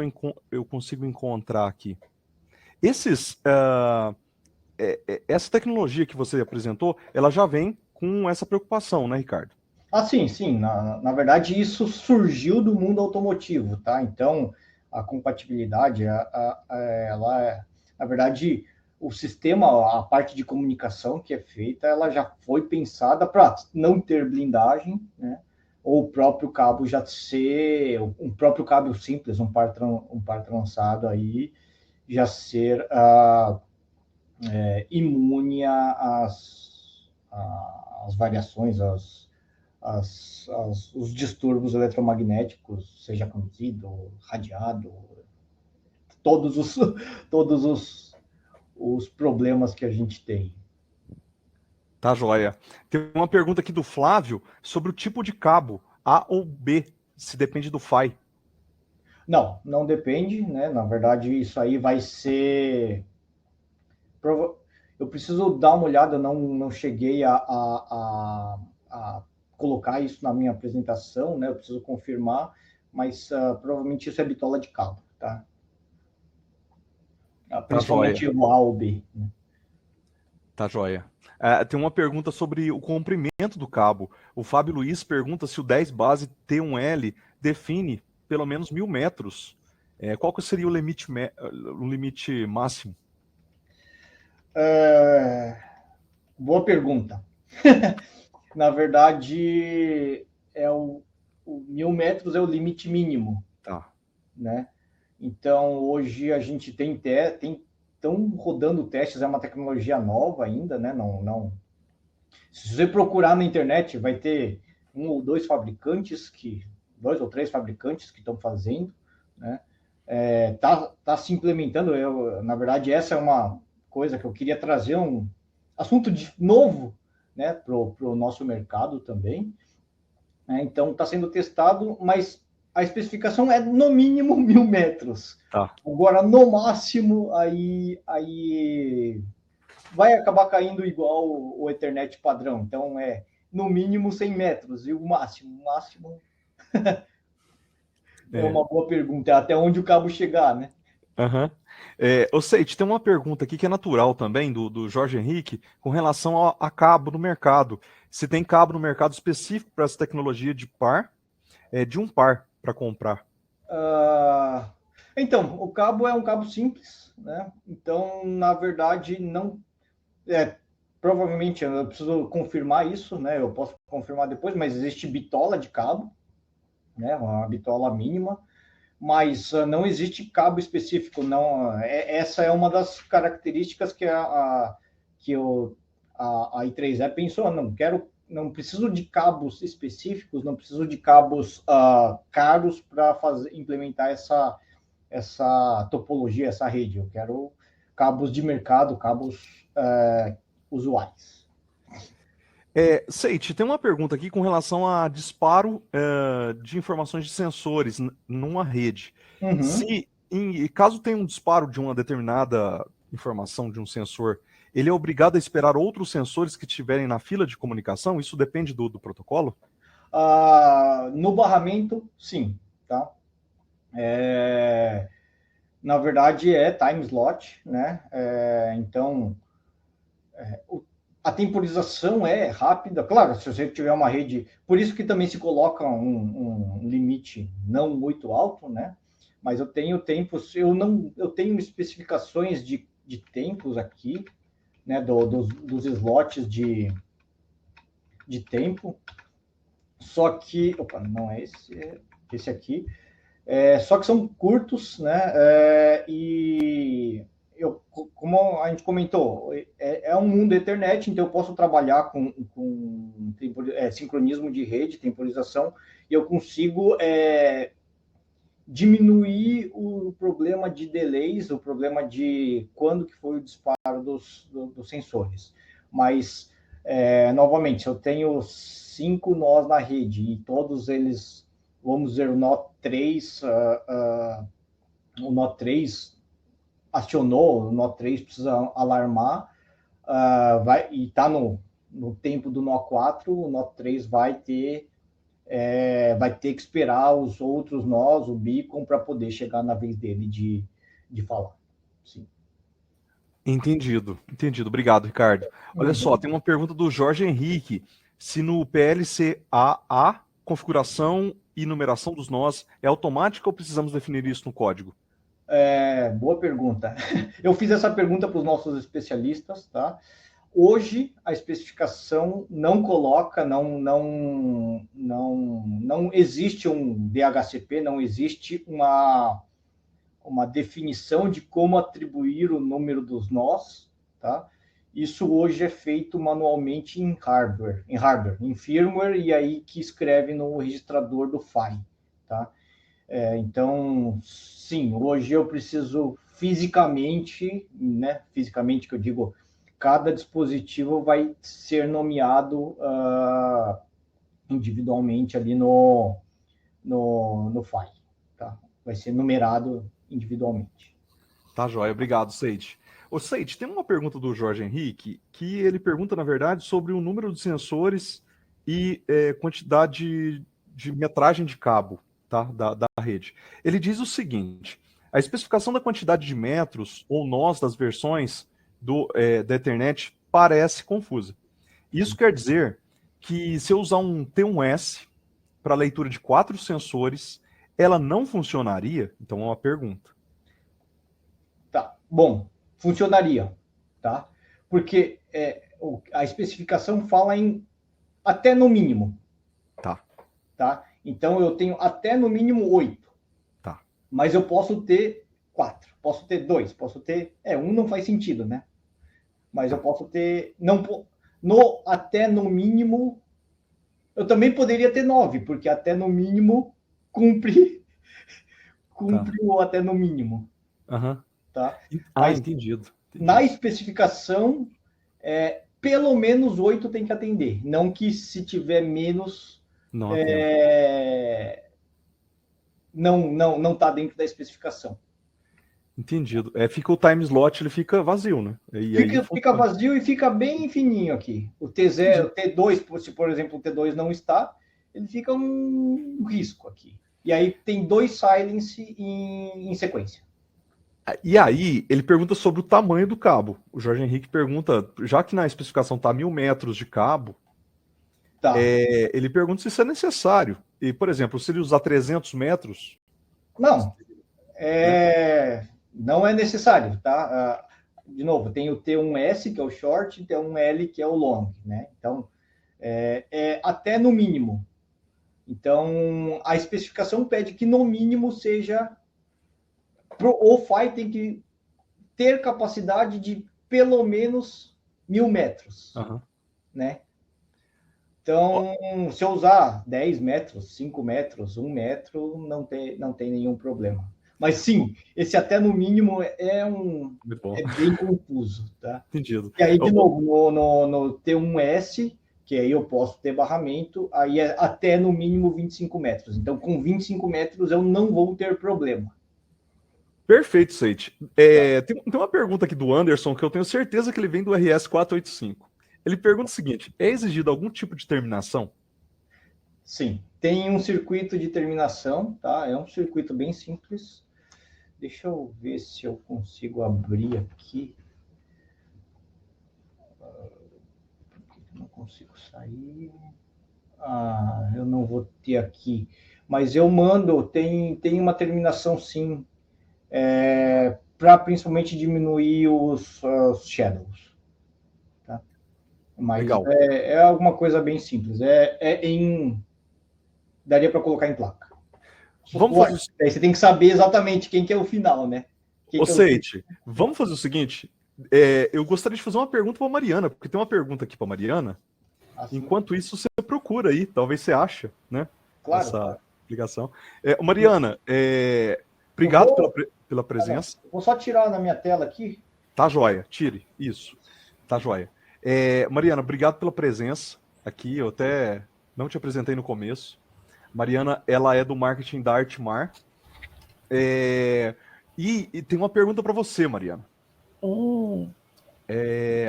eu consigo encontrar aqui. Essa tecnologia que você apresentou, ela já vem com essa preocupação, né, Ricardo? Sim. Na verdade, isso surgiu do mundo automotivo, tá? Então, a compatibilidade, na verdade, o sistema, a parte de comunicação que é feita, ela já foi pensada para não ter blindagem, né? Ou o próprio cabo já ser, um próprio cabo simples, um par trançado aí, já ser imune às variações, os distúrbios eletromagnéticos, seja conduzido, radiado, todos os problemas que a gente tem. Tá, joia. Tem uma pergunta aqui do Flávio sobre o tipo de cabo, A ou B, se depende do FI. Não depende, né? Na verdade, isso aí vai ser... Eu preciso dar uma olhada, eu não cheguei a colocar isso na minha apresentação, né? Eu preciso confirmar, mas provavelmente isso é bitola de cabo, tá? Principalmente o A ou B. Né? Tá, joia. Tem uma pergunta sobre o comprimento do cabo. O Fábio Luiz pergunta se o 10 base T1L define pelo menos 1.000 metros. Qual que seria o limite máximo? Boa pergunta. Na verdade, o 1.000 metros é o limite mínimo. Tá. Né? Então, hoje a gente estão rodando testes, é uma tecnologia nova ainda, né? Não. Se você procurar na internet, vai ter dois ou três fabricantes que estão fazendo, né? Tá se implementando. Na verdade, essa é uma coisa que eu queria trazer um assunto novo, né, pro nosso mercado também. Então, está sendo testado, mas a especificação é no mínimo 1.000 metros. Tá. Agora, no máximo, aí vai acabar caindo igual o Ethernet padrão. Então, no mínimo 100 metros. E o máximo é uma boa pergunta. É até onde o cabo chegar, né? Uhum. Ô Seite, tem uma pergunta aqui que é natural também, do Jorge Henrique, com relação a cabo no mercado. Se tem cabo no mercado específico para essa tecnologia de par, de um par para comprar? Então, o cabo é um cabo simples, né? Então, na verdade, não... provavelmente, eu preciso confirmar isso, né? Eu posso confirmar depois, mas existe bitola de cabo, né? Uma bitola mínima, mas não existe cabo específico, não. Essa é uma das características que a i3E pensou, não preciso de cabos específicos, não preciso de cabos caros para implementar essa topologia, essa rede. Eu quero cabos de mercado, cabos usuais. Seite, tem uma pergunta aqui com relação a disparo de informações de sensores numa rede. Uhum. Caso tenha um disparo de uma determinada informação de um sensor, ele é obrigado a esperar outros sensores que estiverem na fila de comunicação? Isso depende do protocolo? No barramento, sim, tá? Na verdade, é time slot, né? Então, a temporização é rápida. Claro, se você tiver uma rede... Por isso que também se coloca um limite não muito alto, né? Mas eu tenho tempos... Eu tenho especificações de tempos aqui, né? Dos slots de tempo. Só que... Opa, não é esse aqui. Só que são curtos, né? E como a gente comentou, é um mundo Ethernet, então eu posso trabalhar com sincronismo de rede, temporização, e eu consigo diminuir o problema de delays, o problema de quando que foi o disparo dos sensores. Mas, novamente, se eu tenho 5 nós na rede e todos eles, vamos dizer, o nó 3, o nó 3 acionou, o nó 3 precisa alarmar, e está no tempo do nó 4, o nó 3 vai ter que esperar os outros nós, o beacon, para poder chegar na vez dele de falar. Sim. Entendido. Obrigado, Ricardo. Olha só, tem uma pergunta do Jorge Henrique. Se no PLC-AA, configuração e numeração dos nós é automática ou precisamos definir isso no código? Boa pergunta. Eu fiz essa pergunta para os nossos especialistas, tá? Hoje, a especificação não coloca, não existe um DHCP, não existe uma definição de como atribuir o número dos nós, tá? Isso hoje é feito manualmente em hardware, em firmware, e aí que escreve no registrador do PHY, tá? Então, sim, hoje eu preciso fisicamente, né? Fisicamente que eu digo, cada dispositivo vai ser nomeado individualmente ali no PHY, tá? Vai ser numerado individualmente. Tá, joia. Obrigado, Seide. Ô, Seide, tem uma pergunta do Jorge Henrique, que ele pergunta, na verdade, sobre o número de sensores e quantidade de metragem de cabo, tá, da rede. Ele diz o seguinte: a especificação da quantidade de metros ou nós das versões da Ethernet parece confusa. Isso quer dizer que se eu usar um T1S para leitura de 4 sensores, ela não funcionaria? Então é uma pergunta. Tá, bom, funcionaria, tá? Porque a especificação fala em até no mínimo. Tá? Então eu tenho até no mínimo 8. Tá. Mas eu posso ter 4, posso ter 2, posso ter... um não faz sentido, né? Mas eu posso ter... até no mínimo... Eu também poderia ter 9, porque até no mínimo cumpre o até no mínimo. Uhum. Tá? Mas, entendido. Na especificação, pelo menos 8 tem que atender. Não que se tiver menos... Não está dentro da especificação. Entendido. Fica o time slot, ele fica vazio, né? Fica vazio e fica bem fininho aqui. O T0, o T2, se por exemplo o T2 não está, ele fica um risco aqui. E aí tem 2 silence em sequência. E aí, ele pergunta sobre o tamanho do cabo. O Jorge Henrique pergunta, já que na especificação está 1000 metros de cabo, tá. Ele pergunta se isso é necessário. E, por exemplo, se ele usar 300 metros... Não. Não é necessário, tá? De novo, tem o T1S, que é o short, e T1L, que é o long, né? Então, até no mínimo. Então, a especificação pede que no mínimo seja... O PHY tem que ter capacidade de pelo menos 1000 metros, né? Então, se eu usar 10 metros, 5 metros, 1 metro, não tem nenhum problema. Mas sim, esse até no mínimo é bem confuso, tá? Entendido. E aí, de novo, no T1S, que aí eu posso ter barramento, aí é até no mínimo 25 metros. Então, com 25 metros eu não vou ter problema. Perfeito, Seite. Tem uma pergunta aqui do Anderson que eu tenho certeza que ele vem do RS 485. Ele pergunta o seguinte: é exigido algum tipo de terminação? Sim, tem um circuito de terminação, tá? É um circuito bem simples. Deixa eu ver se eu consigo abrir aqui. Não consigo sair. Eu não vou ter aqui. Mas eu mando, tem uma terminação sim, para principalmente diminuir os shadows. Tá? Mas Legal. é alguma coisa bem simples. Daria para colocar em placa. Vamos fazer Aí você tem que saber exatamente quem que é o final, né? Ô, Seite, vamos fazer o seguinte. Eu gostaria de fazer uma pergunta para a Mariana, porque tem uma pergunta aqui para a Mariana. Assim, Enquanto isso, você procura aí, talvez você ache, né? claro. Essa ligação. Mariana, obrigado pela presença. Vou só tirar na minha tela aqui. Tá joia, tire. Isso. Tá joia. Mariana, obrigado pela presença aqui. Eu até não te apresentei no começo. Mariana, ela é do marketing da Artmar. E tem uma pergunta para você, Mariana.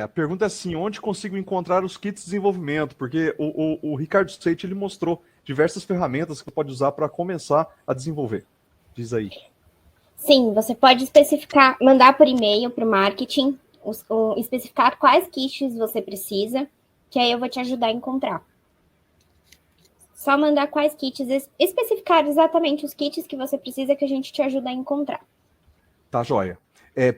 A pergunta é assim: onde consigo encontrar os kits de desenvolvimento? Porque o Ricardo Seite, ele mostrou diversas ferramentas que pode usar para começar a desenvolver. Diz aí. Sim, você pode especificar, mandar por e-mail para o marketing, especificar quais kits você precisa, que aí eu vou te ajudar a encontrar. Só mandar quais kits, especificar exatamente os kits que você precisa, que a gente te ajuda a encontrar. Tá joia.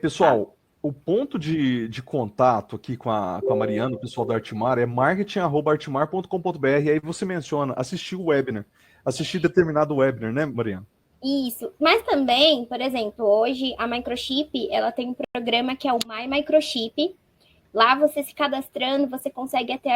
Pessoal, o ponto de contato aqui com a Mariana, o pessoal da Artmar, é marketing@artmar.com.br. Aí você menciona assistir o webinar, assistir determinado webinar, né, Mariana? Isso. Mas também, por exemplo, hoje a Microchip, ela tem um programa que é o My Microchip. Lá você se cadastrando, você consegue ter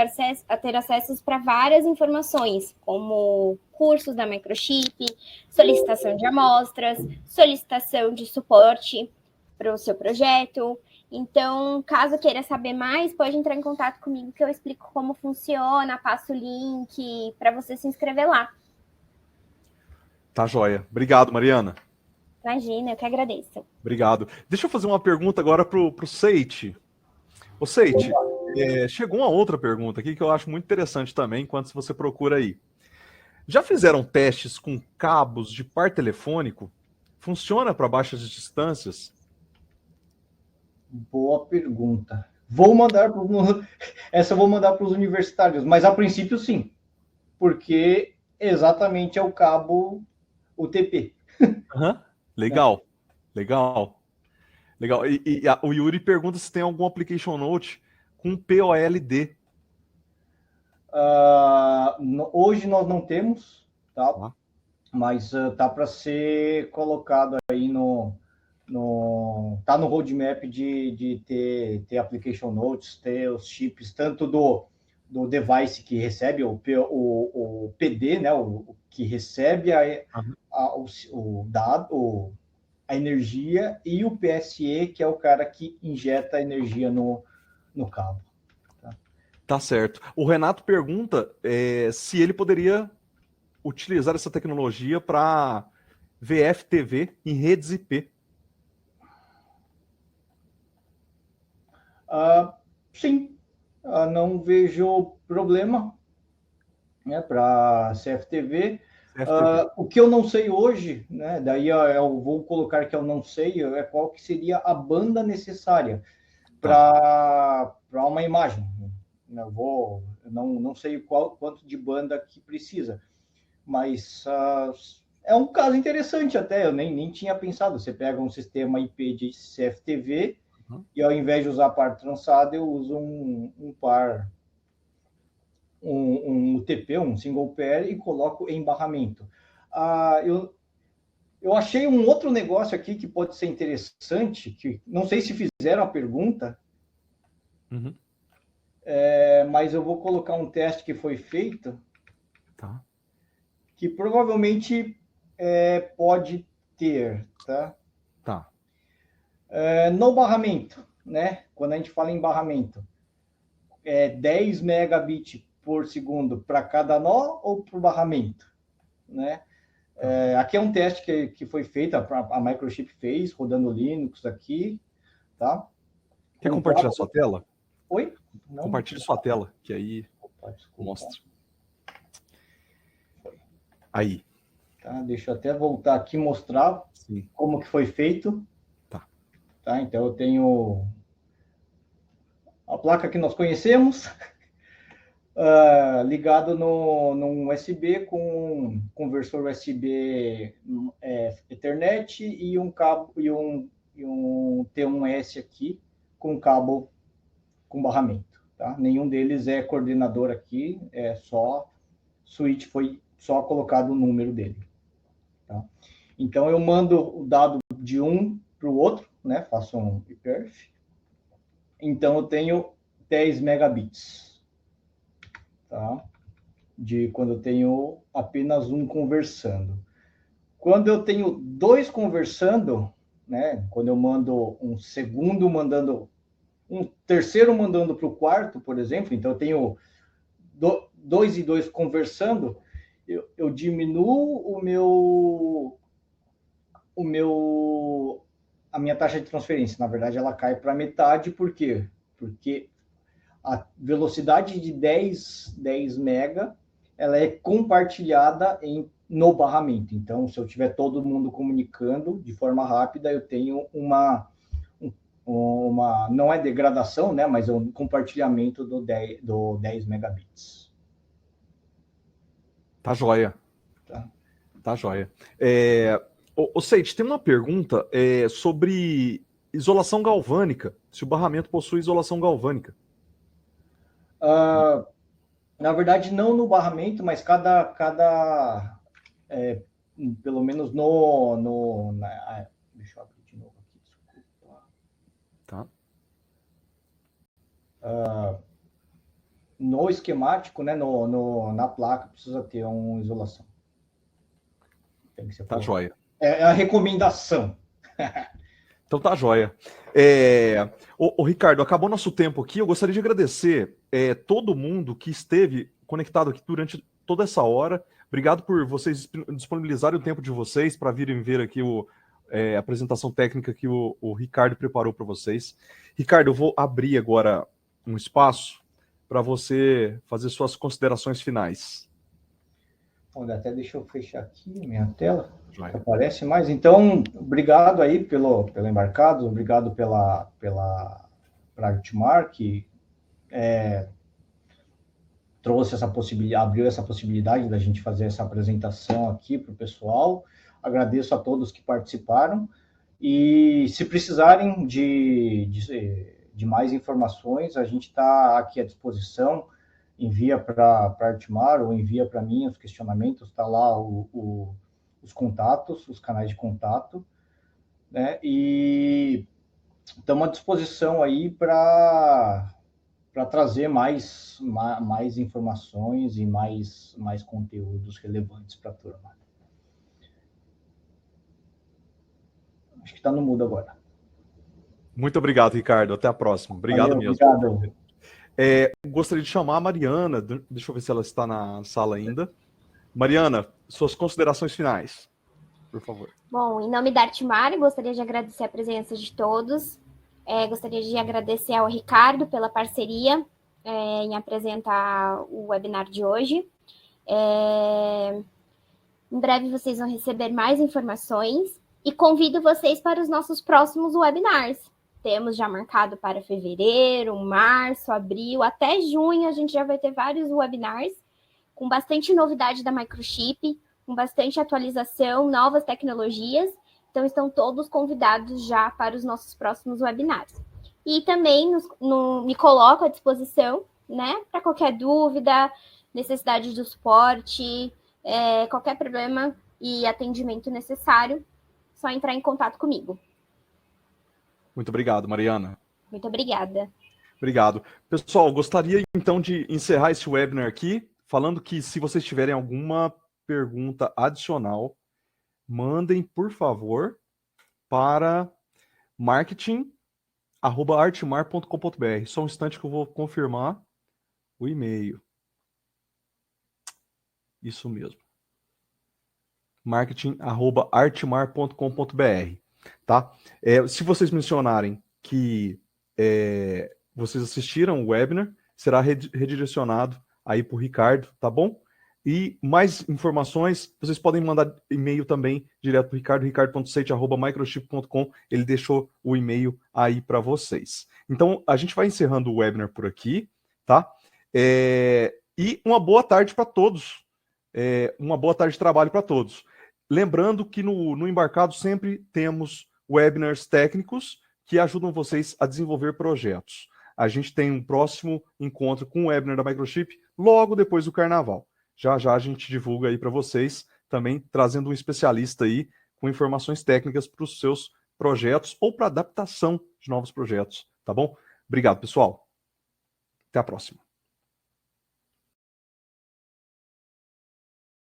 acessos para várias informações, como cursos da Microchip, solicitação de amostras, solicitação de suporte para o seu projeto. Então, caso queira saber mais, pode entrar em contato comigo que eu explico como funciona, passo o link para você se inscrever lá. Tá joia. Obrigado, Mariana. Imagina, eu que agradeço. Obrigado. Deixa eu fazer uma pergunta agora pro Seite. Ô, Seite, chegou uma outra pergunta aqui que eu acho muito interessante também, enquanto você procura aí. Já fizeram testes com cabos de par telefônico? Funciona para baixas distâncias? Boa pergunta. Essa eu vou mandar para os universitários, mas a princípio sim, porque exatamente é o cabo UTP. Legal, legal, legal. O Yuri pergunta se tem algum application note com POLD. Hoje nós não temos, tá? Mas tá para ser colocado aí tá no roadmap de ter application notes, ter os chips, tanto do device que recebe, o PD, né, o que recebe o dado, a energia, e o PSE, que é o cara que injeta a energia no cabo. Tá certo. O Renato pergunta se ele poderia utilizar essa tecnologia para VFTV em redes IP. Sim, não vejo problema, né, para CFTV. O que eu não sei hoje, né, daí eu vou colocar que eu não sei, qual que seria a banda necessária para uma imagem. Eu não sei quanto de banda que precisa, mas é um caso interessante até, eu nem tinha pensado. Você pega um sistema IP de CFTV e ao invés de usar par trançado, eu uso um par, um UTP, um single pair, e coloco em barramento. Eu achei um outro negócio aqui que pode ser interessante, que não sei se fizeram a pergunta, mas eu vou colocar um teste que foi feito, que provavelmente pode ter, tá? No barramento, né? Quando a gente fala em barramento, 10 megabits por segundo para cada nó ou para o barramento, né? Aqui é um teste que foi feito, a Microchip fez, rodando Linux aqui, tá? Quer compartilhar sua tela? Oi? Não. Compartilhe sua tela, que aí mostra. Aí. Tá, deixa eu até voltar aqui e mostrar como que foi feito. Tá, então eu tenho a placa que nós conhecemos, ligado num USB com um conversor USB Ethernet e um cabo e um T1S aqui com cabo com barramento. Tá? Nenhum deles é coordenador aqui, é só switch, foi só colocado o número dele. Tá? Então eu mando o dado de um para o outro, né? Faço um perf. Então eu tenho 10 megabits, tá? De quando eu tenho apenas um conversando. Quando eu tenho dois conversando, né? Quando eu mando um segundo mandando, um terceiro mandando para o quarto, por exemplo, então eu tenho dois e dois conversando, eu diminuo a minha taxa de transferência. Na verdade, ela cai para metade, por quê? Porque a velocidade de 10 mega, ela é compartilhada no barramento. Então, se eu tiver todo mundo comunicando de forma rápida, eu tenho uma não é degradação, né, mas é um compartilhamento do 10 megabits. Tá joia. Tá joia. O Seide, tem uma pergunta sobre isolação galvânica, se o barramento possui isolação galvânica. Na verdade, não no barramento, mas pelo menos deixa eu abrir de novo aqui, desculpa. Tá. No esquemático, né, na placa, precisa ter uma isolação. Tem que ser tá joia. É a recomendação. Então tá joia. O Ricardo, acabou nosso tempo aqui. Eu gostaria de agradecer todo mundo que esteve conectado aqui durante toda essa hora. Obrigado por vocês disponibilizarem o tempo de vocês para virem ver aqui a apresentação técnica que o Ricardo preparou para vocês. Ricardo, eu vou abrir agora um espaço para você fazer suas considerações finais. Olha, até deixa eu fechar aqui minha tela. Aparece mais. Então, obrigado aí pelo embarcado, obrigado pela Artmar, que trouxe essa possibilidade, abriu essa possibilidade da gente fazer essa apresentação aqui para o pessoal. Agradeço a todos que participaram. E se precisarem de mais informações, a gente está aqui à disposição. Envia para a Artmar ou envia para mim os questionamentos, está lá os contatos, os canais de contato, né? E estamos à disposição aí para trazer mais informações e mais conteúdos relevantes para a turma. Acho que está no mudo agora. Muito obrigado, Ricardo. Até a próxima. Obrigado. Valeu, mesmo. Obrigado. Gostaria de chamar a Mariana. Deixa eu ver se ela está na sala ainda. Mariana, suas considerações finais, por favor. Bom, em nome da Artmar, gostaria de agradecer a presença de todos. Gostaria de agradecer ao Ricardo pela parceria em apresentar o webinar de hoje. Em breve vocês vão receber mais informações e convido vocês para os nossos próximos webinars. Temos já marcado para fevereiro, março, abril, até junho a gente já vai ter vários webinars com bastante novidade da Microchip, com bastante atualização, novas tecnologias. Então, estão todos convidados já para os nossos próximos webinars. E também me coloco à disposição, né, para qualquer dúvida, necessidade de suporte, qualquer problema e atendimento necessário, só entrar em contato comigo. Muito obrigado, Mariana. Muito obrigada. Obrigado. Pessoal, gostaria então de encerrar esse webinar aqui, falando que se vocês tiverem alguma pergunta adicional, mandem, por favor, para marketing@artmar.com.br. Só um instante que eu vou confirmar o e-mail. Isso mesmo. marketing@artmar.com.br, tá? Se vocês mencionarem que vocês assistiram o webinar, será redirecionado aí para o Ricardo, tá bom? E mais informações, vocês podem mandar e-mail também direto para o Ricardo, ricardo.seite@microchip.com, ele deixou o e-mail aí para vocês. Então, a gente vai encerrando o webinar por aqui, tá? E uma boa tarde para todos, uma boa tarde de trabalho para todos. Lembrando que no Embarcado sempre temos webinars técnicos que ajudam vocês a desenvolver projetos. A gente tem um próximo encontro com o webinar da Microchip logo depois do Carnaval. Já já a gente divulga aí para vocês, também trazendo um especialista aí com informações técnicas para os seus projetos ou para adaptação de novos projetos, tá bom? Obrigado, pessoal. Até a próxima.